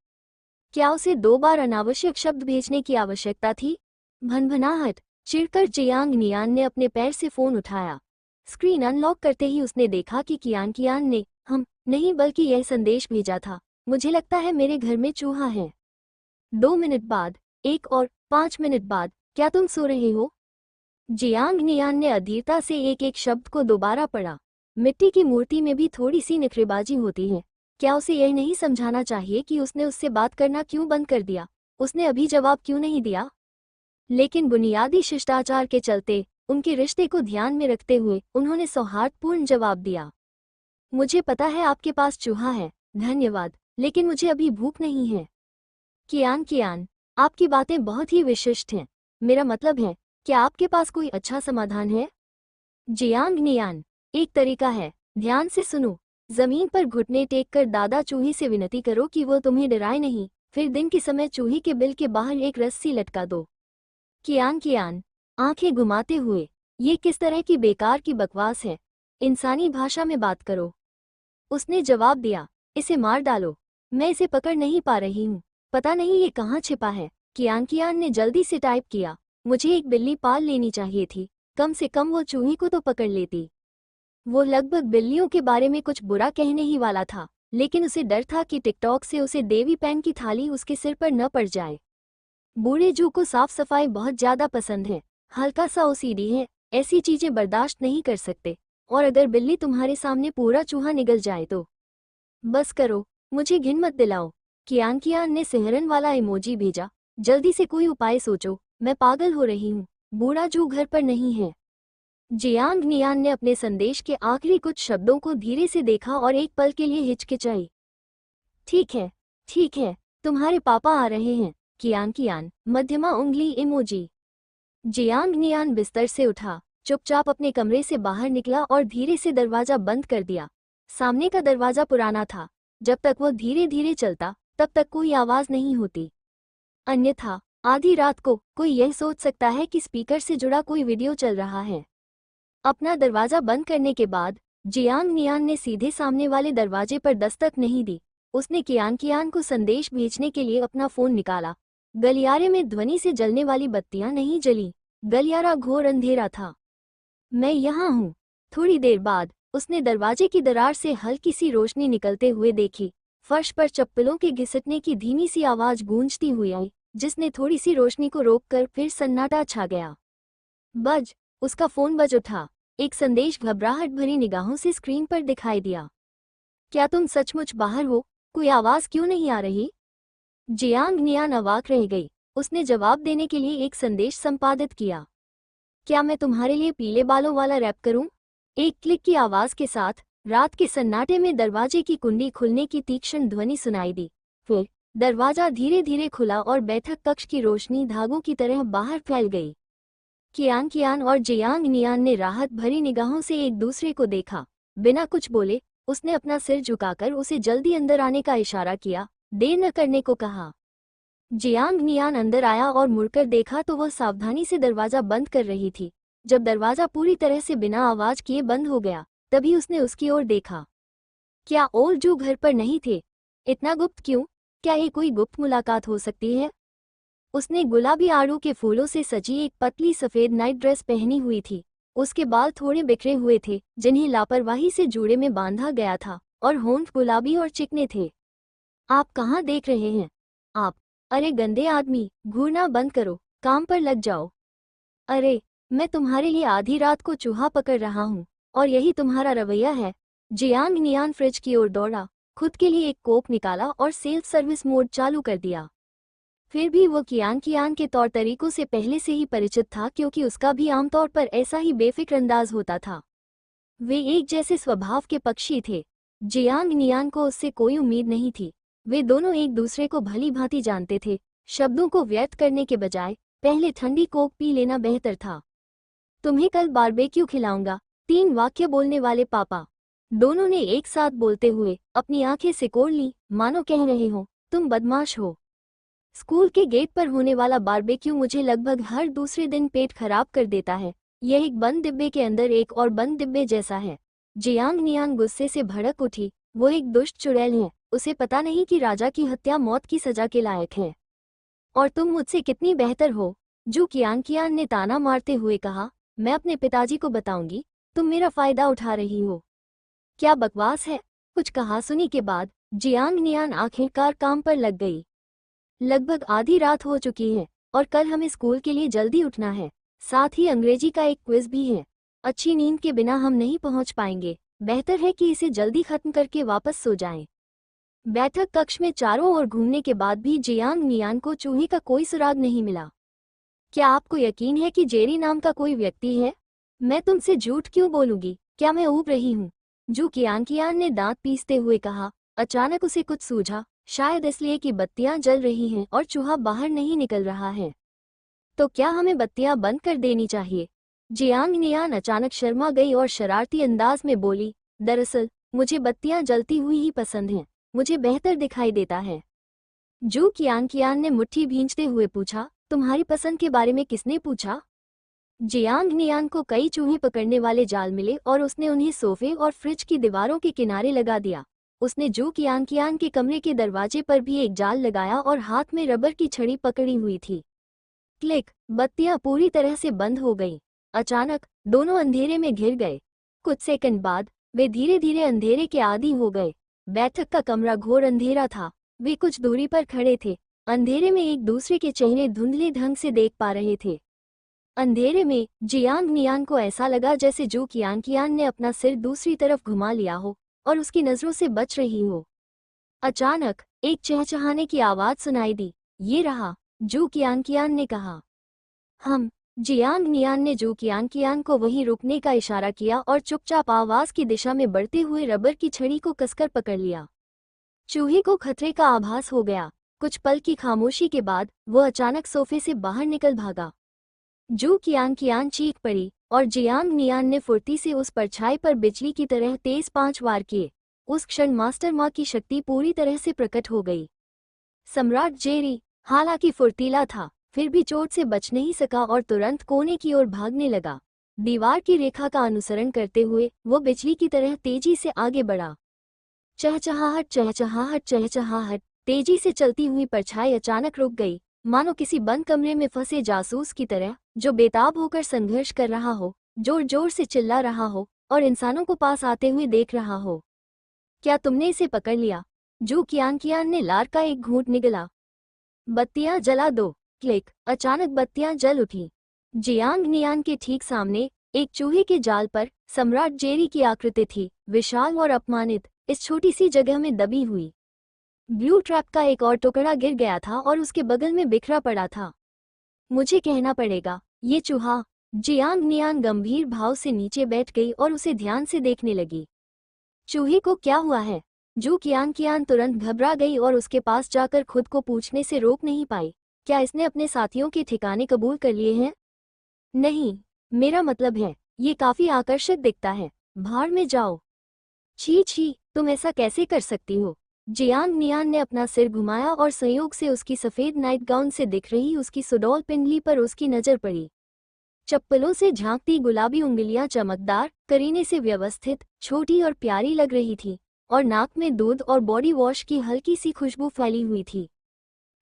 क्या उसे 2 बार अनावश्यक शब्द भेजने की आवश्यकता थी? भनभनाहट। चिढ़कर जियांग नियान ने अपने पैर से फोन उठाया। स्क्रीन अनलॉक करते ही उसने देखा कि कियान कियान ने हम नहीं बल्कि यह संदेश भेजा था, मुझे लगता है मेरे घर में चूहा है। 2 मिनट बाद, 1 और 5 मिनट बाद, क्या तुम सो रहे हो? जियांग नियान ने अधीरता से एक एक शब्द को दोबारा पढ़ा। मिट्टी की मूर्ति में भी थोड़ी सी नखरेबाजी होती है। क्या उसे यह नहीं समझाना चाहिए कि उसने उससे बात करना क्यों बंद कर दिया? उसने अभी जवाब क्यों नहीं दिया? लेकिन बुनियादी शिष्टाचार के चलते, उनके रिश्ते को ध्यान में रखते हुए, उन्होंने सौहार्दपूर्ण जवाब दिया। मुझे पता है आपके पास चूहा है, धन्यवाद, लेकिन मुझे अभी भूख नहीं है। कियान कियान, आपकी बातें बहुत ही विशिष्ट हैं। मेरा मतलब है, क्या आपके पास कोई अच्छा समाधान है? जियांग नियान, एक तरीका है, ध्यान से सुनो। जमीन पर घुटने टेक कर दादा चूहे से विनती करो कि वो तुम्हें डराए नहीं, फिर दिन के समय चूहे के बिल के बाहर एक रस्सी लटका दो। कियान कियान, आंखें घुमाते हुए, ये किस तरह की बेकार की बकवास है? इंसानी भाषा में बात करो। उसने जवाब दिया, इसे मार डालो। मैं इसे पकड़ नहीं पा रही हूँ, पता नहीं ये कहाँ छिपा है। कियान कियान ने जल्दी से टाइप किया, मुझे एक बिल्ली पाल लेनी चाहिए थी, कम से कम वो चूहे को तो पकड़ लेती। वो लगभग बिल्लियों के बारे में कुछ बुरा कहने ही वाला था, लेकिन उसे डर था कि टिकटॉक से उसे देवी पैन की थाली उसके सिर पर न पड़ जाए। बूढ़े जू को साफ सफाई बहुत ज्यादा पसंद है, हल्का सा ओसीडी है, ऐसी चीजें बर्दाश्त नहीं कर सकते, और अगर बिल्ली तुम्हारे सामने पूरा चूहा निगल जाए तो? बस करो, मुझे घिन मत दिलाओ। कियान कियान ने सिहरन वाला इमोजी भेजा, जल्दी से कोई उपाय सोचो, मैं पागल हो रही हूँ। बूढ़ा जू घर पर नहीं है। जियांग नियान ने अपने संदेश के आखिरी कुछ शब्दों को धीरे से देखा और एक पल के लिए हिचकिचाई। ठीक है, तुम्हारे पापा आ रहे हैं। कियान कियान, मध्यमा उंगली इमोजी। जियांग नियान बिस्तर से उठा, चुपचाप अपने कमरे से बाहर निकला और धीरे से दरवाजा बंद कर दिया। सामने का दरवाजा पुराना था, जब तक वो धीरे धीरे चलता तब तक कोई आवाज नहीं होती। अन्यथा आधी रात को कोई यह सोच सकता है कि स्पीकर से जुड़ा कोई वीडियो चल रहा है। अपना दरवाजा बंद करने के बाद जियांग नियान ने सीधे सामने वाले दरवाजे पर दस्तक नहीं दी। उसने कियान कियान को संदेश भेजने के लिए अपना फोन निकाला। गलियारे में ध्वनि से जलने वाली बत्तियां नहीं जली, गलियारा घोर अंधेरा था। मैं यहाँ हूँ। थोड़ी देर बाद उसने दरवाजे की दरार से हल्की सी रोशनी निकलते हुए देखी। फर्श पर चप्पलों के घिसटने की धीमी सी आवाज गूंजती हुई आई, जिसने थोड़ी सी रोशनी को रोककर फिर सन्नाटा छा गया। उसका फोन बज उठा। एक संदेश घबराहट भरी निगाहों से स्क्रीन पर दिखाई दिया। क्या तुम सचमुच बाहर हो? कोई आवाज क्यों नहीं आ रही? जियांग नियान अवाक रह गई। उसने जवाब देने के लिए एक संदेश संपादित किया। क्या मैं तुम्हारे लिए पीले बालों वाला रैप करूं? एक क्लिक की आवाज के साथ रात के सन्नाटे में दरवाजे की कुंडी खुलने की तीक्ष्ण ध्वनि सुनाई दी। फिर दरवाजा धीरे धीरे खुला और बैठक कक्ष की रोशनी धागों की तरह बाहर फैल गई। कियान कियान और जियांग नियान ने राहत भरी निगाहों से एक दूसरे को देखा। बिना कुछ बोले उसने अपना सिर झुकाकर उसे जल्दी अंदर आने का इशारा किया, देर न करने को कहा। जियांग नियान अंदर आया और मुड़कर देखा तो वह सावधानी से दरवाजा बंद कर रही थी। जब दरवाजा पूरी तरह से बिना आवाज किए बंद हो गया, तभी उसने उसकी ओर देखा। क्या ओल्ड जू घर पर नहीं थे? इतना गुप्त क्यों? क्या ये कोई गुप्त मुलाकात हो सकती है? उसने गुलाबी आड़ू के फूलों से सजी एक पतली सफेद नाइट ड्रेस पहनी हुई थी। उसके बाल थोड़े बिखरे हुए थे, जिन्हें लापरवाही से जूड़े में बांधा गया था, और होंठ गुलाबी और चिकने थे। आप कहाँ देख रहे हैं? आप? अरे गंदे आदमी, घूरना बंद करो, काम पर लग जाओ। अरे, मैं तुम्हारे लिए आधी रात को चूहा पकड़ रहा हूँ, और यही तुम्हारा रवैया है? जियांग नियान फ्रिज की ओर दौड़ा, खुद के लिए एक कोक निकाला और सेल्फ सर्विस मोड चालू कर दिया। फिर भी वो कियान कियान के तौर तरीकों से पहले से ही परिचित था, क्योंकि उसका भी आमतौर पर ऐसा ही बेफिक्र अंदाज होता था। वे एक जैसे स्वभाव के पक्षी थे। जियांग नियान को उससे कोई उम्मीद नहीं थी। वे दोनों एक दूसरे को भली भांति जानते थे। शब्दों को व्यर्थ करने के बजाय पहले ठंडी कोक पी लेना बेहतर था। तुम्हें कल बारबेक्यू खिलाऊंगा। 3 वाक्य बोलने वाले पापा। दोनों ने एक साथ बोलते हुए अपनी आंखें सिकोड़ ली, मानो कह रहे हो तुम बदमाश हो। स्कूल के गेट पर होने वाला बारबेक्यू मुझे लगभग हर दूसरे दिन पेट खराब कर देता है। यह एक बंद डिब्बे के अंदर एक और बंद डिब्बे जैसा है। जियांग नियांग गुस्से से भड़क उठी। वो एक दुष्ट चुड़ैल है, उसे पता नहीं कि राजा की हत्या मौत की सजा के लायक है। और तुम मुझसे कितनी बेहतर हो। जू कियान ने ताना मारते हुए कहा, मैं अपने पिताजी को बताऊंगी, तुम मेरा फायदा उठा रही हो। क्या बकवास है। कुछ कहासुनी के बाद जियांग नियान आखिरकार काम पर लग गई। लगभग आधी रात हो चुकी है और कल हमें स्कूल के लिए जल्दी उठना है। साथ ही अंग्रेजी का एक क्विज भी है। अच्छी नींद के बिना हम नहीं पहुंच पाएंगे। बेहतर है कि इसे जल्दी खत्म करके वापस सो जाएं। बैठक कक्ष में चारों ओर घूमने के बाद भी जियांग नियान को चूहे का कोई सुराग नहीं मिला। क्या आपको यकीन है कि जेरी नाम का कोई व्यक्ति है? मैं तुमसे झूठ क्यों बोलूंगी, क्या मैं ऊब रही हूँ? जू कियान ने दांत पीसते हुए कहा। अचानक उसे कुछ सूझा, शायद इसलिए कि बत्तियां जल रही हैं और चूहा बाहर नहीं निकल रहा है। तो क्या हमें बत्तियां बंद कर देनी चाहिए? जियांग नियान अचानक शर्मा गई और शरारती अंदाज में बोली, दरअसल मुझे बत्तियां जलती हुई ही पसंद हैं, मुझे बेहतर दिखाई देता है। जू कियान ने मुट्ठी भींचते हुए पूछा, तुम्हारी पसंद के बारे में किसने पूछा? जियांग नियान को कई चूहे पकड़ने वाले जाल मिले और उसने उन्हें सोफे और फ्रिज की दीवारों के किनारे लगा दिया। उसने जू कियान के कमरे के दरवाजे पर भी एक जाल लगाया और हाथ में रबर की छड़ी पकड़ी हुई थी। क्लिक, बत्तियां पूरी तरह से बंद हो गईं। अचानक दोनों अंधेरे में घिर गए। कुछ सेकंड बाद वे धीरे धीरे अंधेरे के आदी हो गए। बैठक का कमरा घोर अंधेरा था। वे कुछ दूरी पर खड़े थे, अंधेरे में एक दूसरे के चेहरे धुंधले ढंग से देख पा रहे थे। अंधेरे में जियांग नियान को ऐसा लगा जैसे जू कियान ने अपना सिर दूसरी तरफ घुमा लिया हो और उसकी नजरों से बच रही हो। अचानक एक चहचहाने की आवाज सुनाई दी। ये रहा, जू कियान ने कहा। हम। जियांग नियान ने जू कियान को वहीं रुकने का इशारा किया और चुपचाप आवाज की दिशा में बढ़ते हुए रबर की छड़ी को कसकर पकड़ लिया। चूहे को खतरे का आभास हो गया। कुछ पल की खामोशी के बाद वो अचानक सोफे से बाहर निकल भागा। जू कियान चीख पड़ी और जियांग नियान ने फुर्ती से उस परछाई पर बिजली की तरह तेज 5 वार किए। उस क्षण मास्टर माँ की शक्ति पूरी तरह से प्रकट हो गई। सम्राट जेरी, हालांकि फुर्तीला था, फिर भी चोट से बच नहीं सका और तुरंत कोने की ओर भागने लगा। दीवार की रेखा का अनुसरण करते हुए वो बिजली की तरह तेजी से आगे बढ़ा। चहचहाहट चहचहाहट चहचहाहट। तेजी से चलती हुई परछाई अचानक रुक गई, मानो किसी बंद कमरे में फंसे जासूस की तरह जो बेताब होकर संघर्ष कर रहा हो, जोर जोर से चिल्ला रहा हो और इंसानों को पास आते हुए देख रहा हो। क्या तुमने इसे पकड़ लिया? जू कियान ने लार का एक घूंट निगला। बत्तियां जला दो। क्लिक, अचानक बत्तियां जल उठी। जियांग नियान के ठीक सामने एक चूहे के जाल पर सम्राट जेरी की आकृति थी, विशाल और अपमानित, इस छोटी सी जगह में दबी हुई। ब्लू ट्रैप का एक और टुकड़ा गिर गया था और उसके बगल में बिखरा पड़ा था। मुझे कहना पड़ेगा, ये चूहा। जियांग नियान गंभीर भाव से नीचे बैठ गई और उसे ध्यान से देखने लगी। चूहे को क्या हुआ है? जू कियान तुरंत घबरा गई और उसके पास जाकर खुद को पूछने से रोक नहीं पाई, क्या इसने अपने साथियों के ठिकाने कबूल कर लिए हैं? नहीं, मेरा मतलब है, ये काफी आकर्षक दिखता है। भाड़ में जाओ। छी छी, तुम ऐसा कैसे कर सकती हो? जियांग नियान ने अपना सिर घुमाया और संयोग से उसकी सफेद नाइट गाउन से दिख रही उसकी सुडौल पिंडली पर उसकी नजर पड़ी। चप्पलों से झांकती गुलाबी उंगलियां चमकदार, करीने से व्यवस्थित, छोटी और प्यारी लग रही थी और नाक में दूध और बॉडी वॉश की हल्की सी खुशबू फैली हुई थी।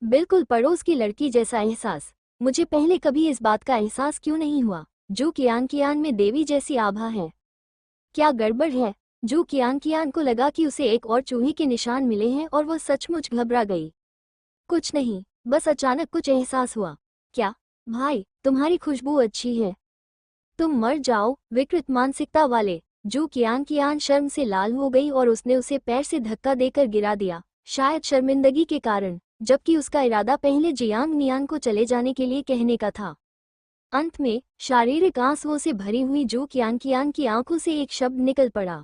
बिल्कुल पड़ोस की लड़की जैसा एहसास। मुझे पहले कभी इस बात का एहसास क्यों नहीं हुआ? जू कियान में देवी जैसी आभा है। क्या गड़बड़ है? जू कियान को लगा कि उसे एक और चूहे के निशान मिले हैं और वह सचमुच घबरा गई। कुछ नहीं, बस अचानक कुछ एहसास हुआ। क्या? भाई, तुम्हारी खुशबू अच्छी है। तुम मर जाओ, विकृत मानसिकता वाले। जू कियान शर्म से लाल हो गई और उसने उसे पैर से धक्का देकर गिरा दिया, शायद शर्मिंदगी के कारण, जबकि उसका इरादा पहले जियांग नियान को चले जाने के लिए कहने का था। अंत में शारीरिक आंसुओं से भरी हुई जू कियान की आंखों से एक शब्द निकल पड़ा,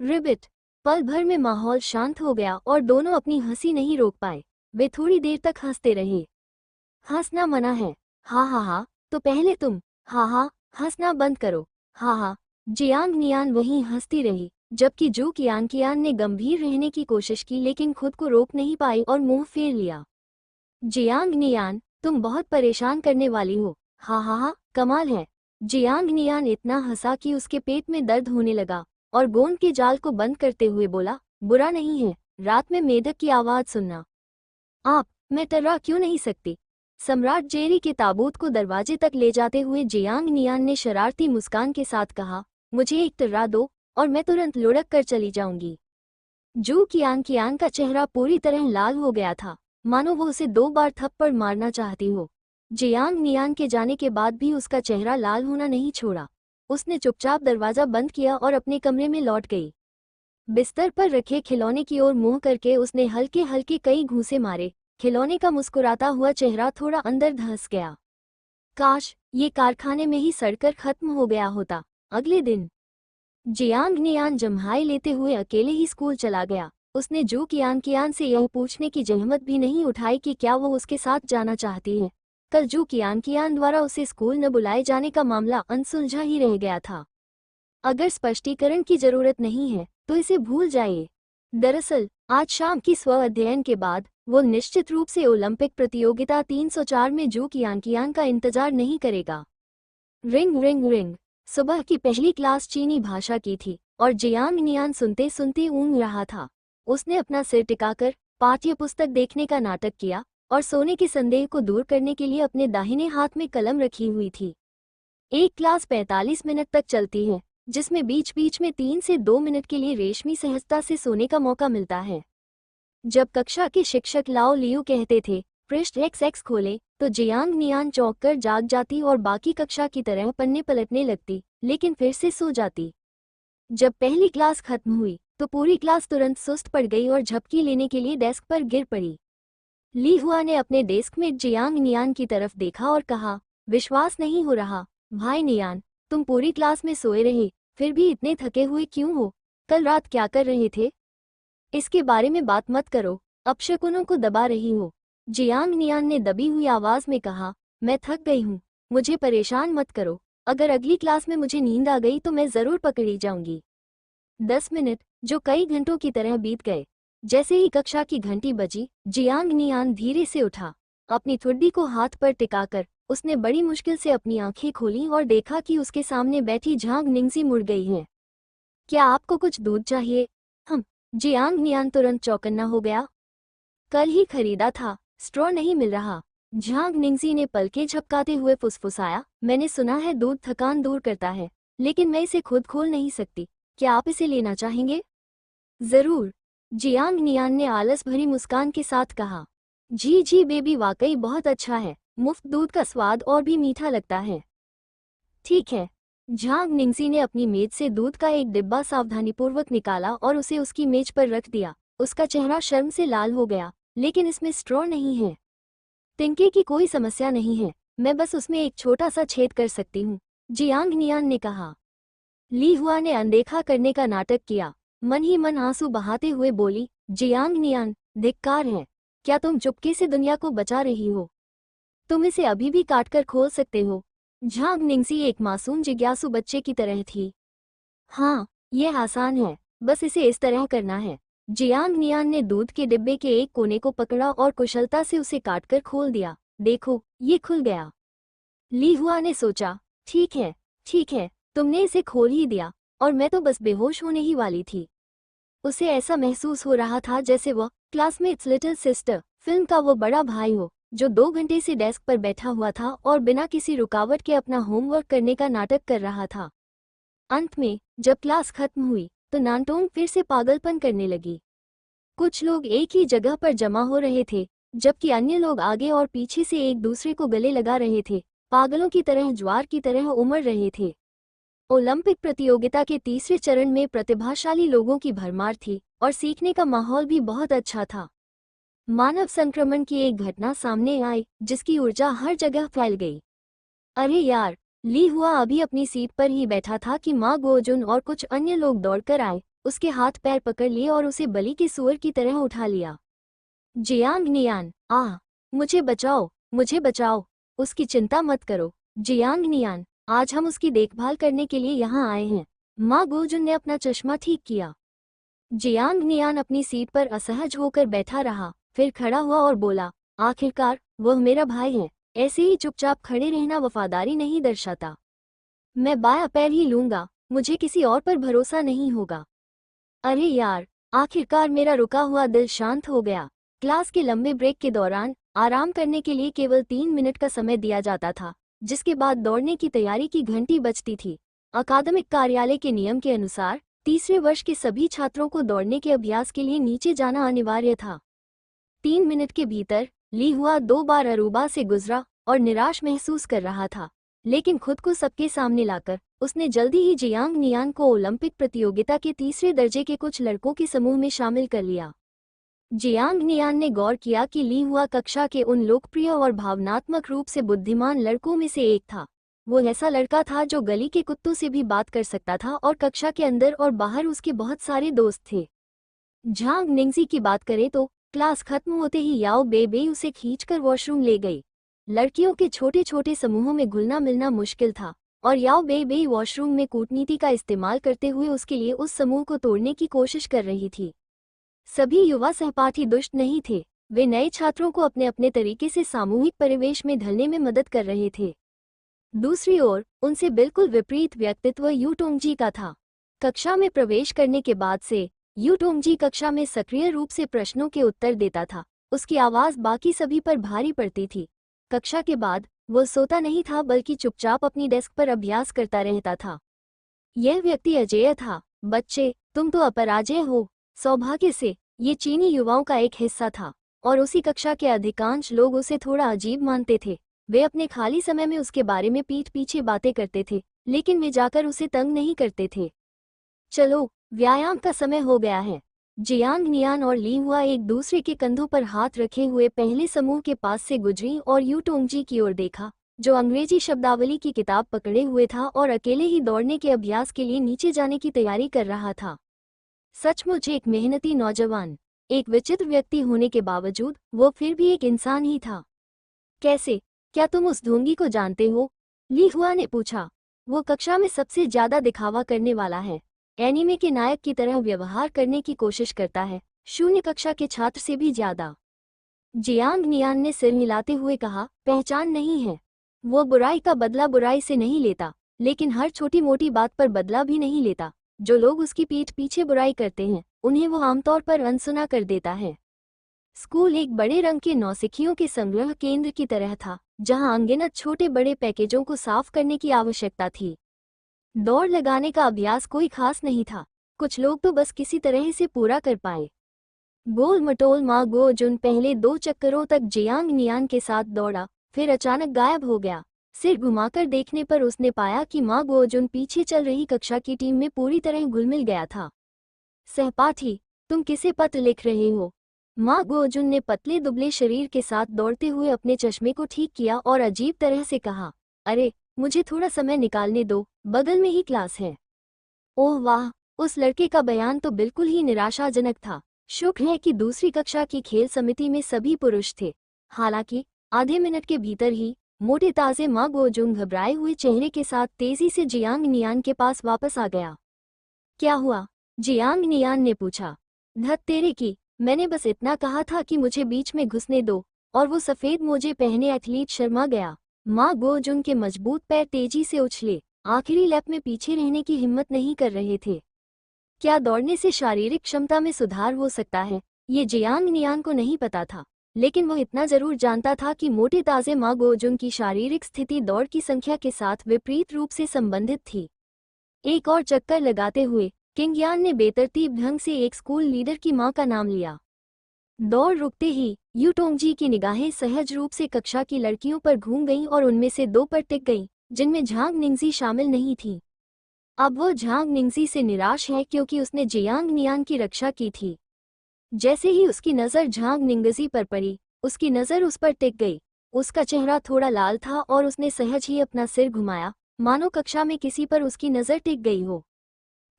रिबिट। पल भर में माहौल शांत हो गया और दोनों अपनी हंसी नहीं रोक पाए। वे थोड़ी देर तक हंसते रहे। हंसना मना है। हा हा हा, तो पहले तुम। हा हा, हंसना बंद करो। हा हा। जियांग नियान वहीं हंसती रही, जबकि जू कियान ने गंभीर रहने की कोशिश की लेकिन खुद को रोक नहीं पाई और मुंह फेर लिया। जियांग नियान, तुम बहुत परेशान करने वाली हो। हा हा हा, कमाल है। जियांग नियान इतना हंसा कि उसके पेट में दर्द होने लगा और गोंद के जाल को बंद करते हुए बोला, बुरा नहीं है रात में मेढक की आवाज सुनना। मैं टर्रा क्यों नहीं सकती। सम्राट जेरी के ताबूत को दरवाजे तक ले जाते हुए जियांग नियान ने शरारती मुस्कान के साथ कहा, मुझे एक टर्रा दो और मैं तुरंत लुढ़क कर चली जाऊंगी। जू कियान का चेहरा पूरी तरह लाल हो गया था, मानो वो उसे 2 बार थप्पड़ मारना चाहती हो। जियांग नियान के जाने के बाद भी उसका चेहरा लाल होना नहीं छोड़ा। उसने चुपचाप दरवाजा बंद किया और अपने कमरे में लौट गई। बिस्तर पर रखे खिलौने की ओर मुंह करके उसने हल्के हल्के कई घूंसे मारे। खिलौने का मुस्कुराता हुआ चेहरा थोड़ा अंदर धंस गया। काश ये कारखाने में ही सड़कर खत्म हो गया होता। अगले दिन जियांग नियान जम्हाई लेते हुए अकेले ही स्कूल चला गया। उसने जू कियान से यह पूछने की जहमत भी नहीं उठाई कि क्या वो उसके साथ जाना चाहती है। कल जू कियान द्वारा उसे स्कूल न बुलाए जाने का मामला अनसुलझा ही रह गया था। अगर स्पष्टीकरण की जरूरत नहीं है तो इसे भूल जाइए। दरअसल आज शाम की स्व अध्ययन के बाद वो निश्चित रूप से ओलंपिक प्रतियोगिता 304 में जू कियान का इंतजार नहीं करेगा। Ring ring ring. सुबह की पहली क्लास चीनी भाषा की थी और जियांग नियान सुनते सुनते ऊँघ रहा था। उसने अपना सिर टिकाकर पाठ्य पुस्तक देखने का नाटक किया और सोने के संदेह को दूर करने के लिए अपने दाहिने हाथ में कलम रखी हुई थी। एक क्लास 45 मिनट तक चलती है, जिसमें बीच बीच में 3 से 2 मिनट के लिए रेशमी सहजता से सोने का मौका मिलता है। जब कक्षा के शिक्षक लाओ लियू कहते थे, पृष्ठ XX खोले, तो जियांग नियान चौंक कर जाग जाती और बाकी कक्षा की तरह पन्ने पलटने लगती, लेकिन फिर से सो जाती। जब पहली क्लास खत्म हुई तो पूरी क्लास तुरंत सुस्त पड़ गई और झपकी लेने के लिए डेस्क पर गिर पड़ी। ली हुआ ने अपने डेस्क में जियांग नियान की तरफ देखा और कहा, विश्वास नहीं हो रहा भाई नियान, तुम पूरी क्लास में सोए रहे, फिर भी इतने थके हुए क्यों हो? कल रात क्या कर रहे थे? इसके बारे में बात मत करो, अपशकुनों को दबा रही हो। जियांग नियान ने दबी हुई आवाज में कहा, मैं थक गई हूँ, मुझे परेशान मत करो। अगर अगली क्लास में मुझे नींद आ गई तो मैं जरूर पकड़ी जाऊंगी। 10 मिनट जो कई घंटों की तरह बीत गए। जैसे ही कक्षा की घंटी बजी, जियांग नियान धीरे से उठा। अपनी ठुड्डी को हाथ पर टिकाकर उसने बड़ी मुश्किल से अपनी आंखें खोलीं और देखा कि उसके सामने बैठी झांग निंगजी मुड़ गई है। क्या आपको कुछ दूध चाहिए? जियांग नियान तुरंत चौकन्ना हो गया। कल ही खरीदा था, स्ट्रॉ नहीं मिल रहा। झांग निंगजी ने पलकें झपकाते हुए फुसफुसाया, मैंने सुना है दूध थकान दूर करता है, लेकिन मैं इसे खुद खोल नहीं सकती। क्या आप इसे लेना चाहेंगे? जरूर, जियांग नियान ने आलस भरी मुस्कान के साथ कहा। जी बेबी, वाकई बहुत अच्छा है, मुफ्त दूध का स्वाद और भी मीठा लगता है। ठीक है। झांग निंगजी ने अपनी मेज से दूध का एक डिब्बा सावधानीपूर्वक निकाला और उसे उसकी मेज पर रख दिया। उसका चेहरा शर्म से लाल हो गया, लेकिन इसमें स्ट्रॉ नहीं है। तिनके की कोई समस्या नहीं है, मैं बस उसमें एक छोटा सा छेद कर सकती हूँ, जियांग नियान ने कहा। ली हुआ ने अनदेखा करने का नाटक किया। मन ही मन आंसू बहाते हुए बोली, जियांग नियान, धिक्कार है। क्या तुम चुपके से दुनिया को बचा रही हो? तुम इसे अभी भी काटकर खोल सकते हो। झांग निंगजी एक मासूम जिज्ञासु बच्चे की तरह थी। हाँ, यह आसान है, बस इसे इस तरह करना है। जियांग नियान ने दूध के डिब्बे के एक कोने को पकड़ा और कुशलता से उसे काटकर खोल दिया। देखो, ये खुल गया। ली हुआ ने सोचा, ठीक है, तुमने इसे खोल ही दिया, और मैं तो बस बेहोश होने ही वाली थी। उसे ऐसा महसूस हो रहा था जैसे वह क्लासमेट्स लिटिल सिस्टर फिल्म का वो बड़ा भाई हो, जो 2 घंटे से डेस्क पर बैठा हुआ था और बिना किसी रुकावट के अपना होमवर्क करने का नाटक कर रहा था। अंत में जब क्लास खत्म हुई तो नानटोंग फिर से पागलपन करने लगी। कुछ लोग एक ही जगह पर जमा हो रहे थे, जबकि अन्य लोग आगे और पीछे से एक दूसरे को गले लगा रहे थे, पागलों की तरह ज्वार की तरह उमड़ रहे थे। ओलंपिक प्रतियोगिता के तीसरे चरण में प्रतिभाशाली लोगों की भरमार थी और सीखने का माहौल भी बहुत अच्छा था। मानव संक्रमण की एक घटना सामने आई जिसकी ऊर्जा हर जगह फैल गई। अरे यार, ली हुआ अभी अपनी सीट पर ही बैठा था कि माँ गोजुन और कुछ अन्य लोग दौड़कर आए, उसके हाथ पैर पकड़ लिए और उसे बलि के सूअर की तरह उठा लिया। जियांग नियान, मुझे बचाओ। उसकी चिंता मत करो जियांग नियान, आज हम उसकी देखभाल करने के लिए यहाँ आए हैं। माँ गोजुन ने अपना चश्मा ठीक किया। जियांग नियान अपनी सीट पर असहज होकर बैठा रहा, फिर खड़ा हुआ और बोला, आखिरकार वह मेरा भाई है। ऐसे ही चुपचाप खड़े रहना वफादारी नहीं दर्शाता। मैं बायां पैर ही लूंगा, मुझे किसी और पर भरोसा नहीं होगा। अरे यार, आखिरकार मेरा रुका हुआ दिल शांत हो गया। क्लास के लंबे ब्रेक के दौरान आराम करने के लिए केवल 3 मिनट का समय दिया जाता था, जिसके बाद दौड़ने की तैयारी की घंटी बजती थी। अकादमिक कार्यालय के नियम के अनुसार तीसरे वर्ष के सभी छात्रों को दौड़ने के अभ्यास के लिए नीचे जाना अनिवार्य था। 3 मिनट के भीतर ली हुआ 2 बार अरूबा से गुजरा और निराश महसूस कर रहा था, लेकिन खुद को सबके सामने लाकर उसने जल्दी ही जियांग नियान को ओलंपिक प्रतियोगिता के तीसरे दर्जे के कुछ लड़कों के समूह में शामिल कर लिया। जियांग नियान ने गौर किया कि ली हुआ कक्षा के उन लोकप्रिय और भावनात्मक रूप से बुद्धिमान लड़कों में से एक था। वो ऐसा लड़का था जो गली के कुत्तों से भी बात कर सकता था और कक्षा के अंदर और बाहर उसके बहुत सारे दोस्त थे। झांग निंगजी की बात करें तो क्लास खत्म होते ही याओ बेबे उसे खींचकर वॉशरूम ले गई। लड़कियों के छोटे छोटे समूहों में घुलना मिलना मुश्किल था और याओ बेबे वॉशरूम में कूटनीति का इस्तेमाल करते हुए उसके लिए उस समूह को तोड़ने की कोशिश कर रही थी। सभी युवा सहपाठी दुष्ट नहीं थे, वे नए छात्रों को अपने अपने तरीके से सामूहिक परिवेश में ढलने में मदद कर रहे थे। दूसरी ओर उनसे बिल्कुल विपरीत व्यक्तित्व यू टोंगजी का था। कक्षा में प्रवेश करने के बाद से यू टोंगजी कक्षा में सक्रिय रूप से प्रश्नों के उत्तर देता था। उसकी आवाज़ बाकी सभी पर भारी पड़ती थी। कक्षा के बाद वह सोता नहीं था बल्कि चुपचाप अपनी डेस्क पर अभ्यास करता रहता था। यह व्यक्ति अजेय था। बच्चे, तुम तो अपराजय हो। सौभाग्य से ये चीनी युवाओं का एक हिस्सा था और उसी कक्षा के अधिकांश लोग उसे थोड़ा अजीब मानते थे। वे अपने खाली समय में उसके बारे में पीठ पीछे बातें करते थे, लेकिन वे जाकर उसे तंग नहीं करते थे। चलो, व्यायाम का समय हो गया है। जियांग नियान और ली हुआ एक दूसरे के कंधों पर हाथ रखे हुए पहले समूह के पास से गुजरी और यू टोंगजी की ओर देखा, जो अंग्रेजी शब्दावली की किताब पकड़े हुए था और अकेले ही दौड़ने के अभ्यास के लिए नीचे जाने की तैयारी कर रहा था। सचमुच एक मेहनती नौजवान। एक विचित्र व्यक्ति होने के बावजूद वो फिर भी एक इंसान ही था। कैसे? क्या तुम उस ढोंगी को जानते हो? ली हुआ ने पूछा। वो कक्षा में सबसे ज्यादा दिखावा करने वाला है, एनीमे के नायक की तरह व्यवहार करने की कोशिश करता है, शून्य कक्षा के छात्र से भी ज्यादा। जियांग नियान ने सिर हिलाते हुए कहा, पहचान नहीं है। वो बुराई का बदला बुराई से नहीं लेता, लेकिन हर छोटी मोटी बात पर बदला भी नहीं लेता। जो लोग उसकी पीठ पीछे बुराई करते हैं उन्हें वो आमतौर पर अनसुना कर देता है। स्कूल एक बड़े रंग के नौसिखियों के संग्रह केंद्र की तरह था, जहां अनगिनत छोटे बड़े पैकेजों को साफ करने की आवश्यकता थी। दौड़ लगाने का अभ्यास कोई खास नहीं था, कुछ लोग तो बस किसी तरह इसे पूरा कर पाए। गोल मटोल मा गोजुन पहले 2 चक्करों तक जियांग नियान के साथ दौड़ा, फिर अचानक गायब हो गया। सिर घुमाकर देखने पर उसने पाया कि मा गोजुन पीछे चल रही कक्षा की टीम में पूरी तरह घुल-मिल गया था। सहपाठी, तुम किसे पत्र लिख रहे हो? मा गोजुन ने पतले दुबले शरीर के साथ दौड़ते हुए अपने चश्मे को ठीक किया और अजीब तरह से कहा, अरे, मुझे थोड़ा समय निकालने दो, बगल में ही क्लास है। ओह वाह, उस लड़के का बयान तो बिल्कुल ही निराशाजनक था। शुक्र है कि दूसरी कक्षा की खेल समिति में सभी पुरुष थे। हालांकि आधे मिनट के भीतर ही मोटे ताजे मा गोजुंग घबराए हुए चेहरे के साथ तेजी से जियांग नियान के पास वापस आ गया। क्या हुआ? जियांग नियान ने पूछा। धत तेरे की, मैंने बस इतना कहा था कि मुझे बीच में घुसने दो, और वो सफेद मोजे पहने एथलीट शर्मा गया। मा गोजुंग के मजबूत पैर तेजी से उछले, आखिरी लैप में पीछे रहने की हिम्मत नहीं कर रहे थे। क्या दौड़ने से शारीरिक क्षमता में सुधार हो सकता है? ये जियांग नियान को नहीं पता था, लेकिन वो इतना जरूर जानता था कि मोटे ताजे मा गोजुंग की शारीरिक स्थिति दौड़ की संख्या के साथ विपरीत रूप से संबंधित थी। एक और चक्कर लगाते हुए किंग यान ने बेतरतीब ढंग से एक स्कूल लीडर की मां का नाम लिया। दौड़ रुकते ही यू टोंगजी की निगाहें सहज रूप से कक्षा की लड़कियों पर घूम गईं और उनमें से 2 पर टिक गईं, जिनमें झांग निंगजी शामिल नहीं थी। अब वो झांग निंगजी से निराश है क्योंकि उसने जियांग नियान की रक्षा की थी। जैसे ही उसकी नज़र झांग निंगजी पर पड़ी, उसकी नज़र उस पर टिक गई। उसका चेहरा थोड़ा लाल था और उसने सहज ही अपना सिर घुमाया, मानो कक्षा में किसी पर उसकी नज़र टिक गई हो।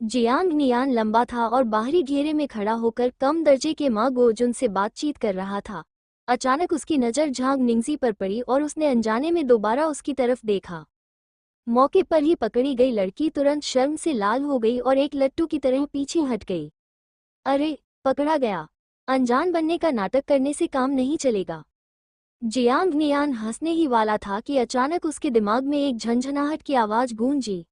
जियांग नियान लंबा था और बाहरी घेरे में खड़ा होकर कम दर्जे के मा गोजुन से बातचीत कर रहा था। अचानक उसकी नज़र झांग निंगजी पर पड़ी और उसने अनजाने में दोबारा उसकी तरफ देखा। मौके पर ही पकड़ी गई लड़की तुरंत शर्म से लाल हो गई और एक लट्टू की तरह पीछे हट गई। अरे, पकड़ा गया। अनजान बनने का नाटक करने से काम नहीं चलेगा। जियांग नियान हंसने ही वाला था कि अचानक उसके दिमाग में एक झंझनाहट की आवाज गूंजी।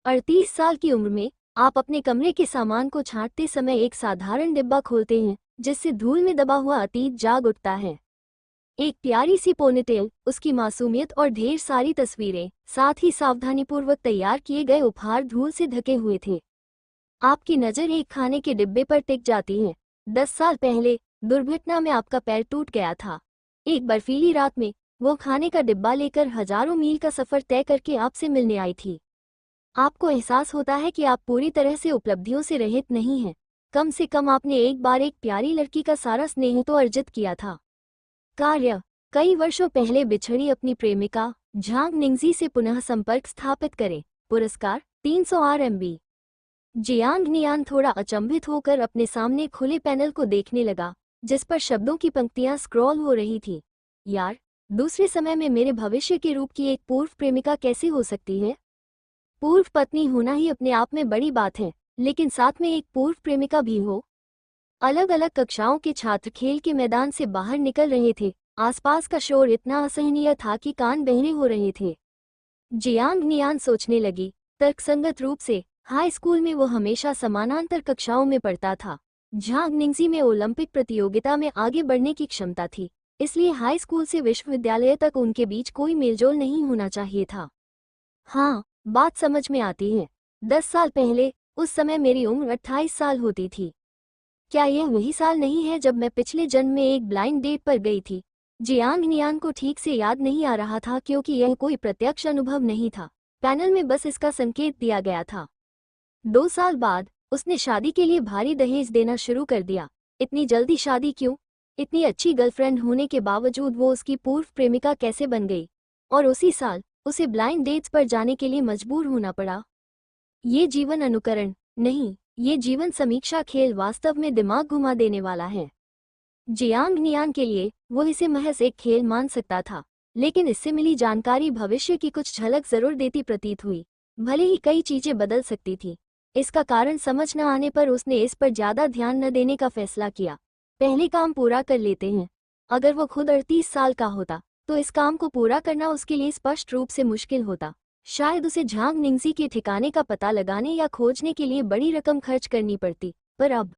38 साल की उम्र में आप अपने कमरे के सामान को छांटते समय एक साधारण डिब्बा खोलते हैं जिससे धूल में दबा हुआ अतीत जाग उठता है। एक प्यारी सी पोनीटेल, उसकी मासूमियत और ढेर सारी तस्वीरें, साथ ही सावधानीपूर्वक तैयार किए गए उपहार धूल से ढके हुए थे। आपकी नज़र एक खाने के डिब्बे पर टिक जाती है। 10 साल पहले दुर्घटना में आपका पैर टूट गया था। एक बर्फीली रात में वो खाने का डिब्बा लेकर हजारों मील का सफर तय करके आपसे मिलने आई थी। आपको एहसास होता है कि आप पूरी तरह से उपलब्धियों से रहित नहीं हैं। कम से कम आपने एक बार एक प्यारी लड़की का सारा स्नेह तो अर्जित किया था। कार्य, कई वर्षों पहले बिछड़ी अपनी प्रेमिका झांग निंगजी से पुनः संपर्क स्थापित करें। पुरस्कार 300 RMB। जियांग नियान थोड़ा अचंभित होकर अपने सामने खुले पैनल को देखने लगा जिस पर शब्दों की पंक्तियां स्क्रॉल हो रही थी। यार, दूसरे समय में मेरे भविष्य के रूप की एक पूर्व प्रेमिका कैसे हो सकती है? पूर्व पत्नी होना ही अपने आप में बड़ी बात है, लेकिन साथ में एक पूर्व प्रेमिका भी हो। अलग अलग कक्षाओं के छात्र खेल के मैदान से बाहर निकल रहे थे। आसपास का शोर इतना असहनीय था कि कान बहरे हो रहे थे। जियांग नियान सोचने लगी, तर्कसंगत रूप से हाई स्कूल में वो हमेशा समानांतर कक्षाओं में पढ़ता था। झांग निंगजी में ओलंपिक प्रतियोगिता में आगे बढ़ने की क्षमता थी, इसलिए हाई स्कूल से विश्वविद्यालय तक उनके बीच कोई मेलजोल नहीं होना चाहिए था। हाँ, बात समझ में आती है। 10 साल पहले, उस समय मेरी उम्र 28 साल होती थी। क्या यह वही साल नहीं है जब मैं पिछले जन्म में एक ब्लाइंड डेट पर गई थी? जियांग नियान को ठीक से याद नहीं आ रहा था क्योंकि यह कोई प्रत्यक्ष अनुभव नहीं था। पैनल में बस इसका संकेत दिया गया था। 2 साल बाद उसने शादी के लिए भारी दहेज देना शुरू कर दिया। इतनी जल्दी शादी क्यों? इतनी अच्छी गर्लफ्रेंड होने के बावजूद वो उसकी पूर्व प्रेमिका कैसे बन गई? और उसी साल उसे ब्लाइंड डेट्स पर जाने के लिए मजबूर होना पड़ा। ये जीवन अनुकरण नहीं, ये जीवन समीक्षा खेल वास्तव में दिमाग घुमा देने वाला है। जियांग नियान के लिए वो इसे महज एक खेल मान सकता था, लेकिन इससे मिली जानकारी भविष्य की कुछ झलक जरूर देती प्रतीत हुई। भले ही कई चीजें बदल सकती थी। इसका कारण समझ न आने पर उसने इस पर ज्यादा ध्यान न देने का फैसला किया। पहले काम पूरा कर लेते हैं। अगर वो खुद 38 साल का होता तो इस काम को पूरा करना उसके लिए स्पष्ट रूप से मुश्किल होता। शायद उसे झांग निंगजी के ठिकाने का पता लगाने या खोजने के लिए बड़ी रकम खर्च करनी पड़ती, पर अब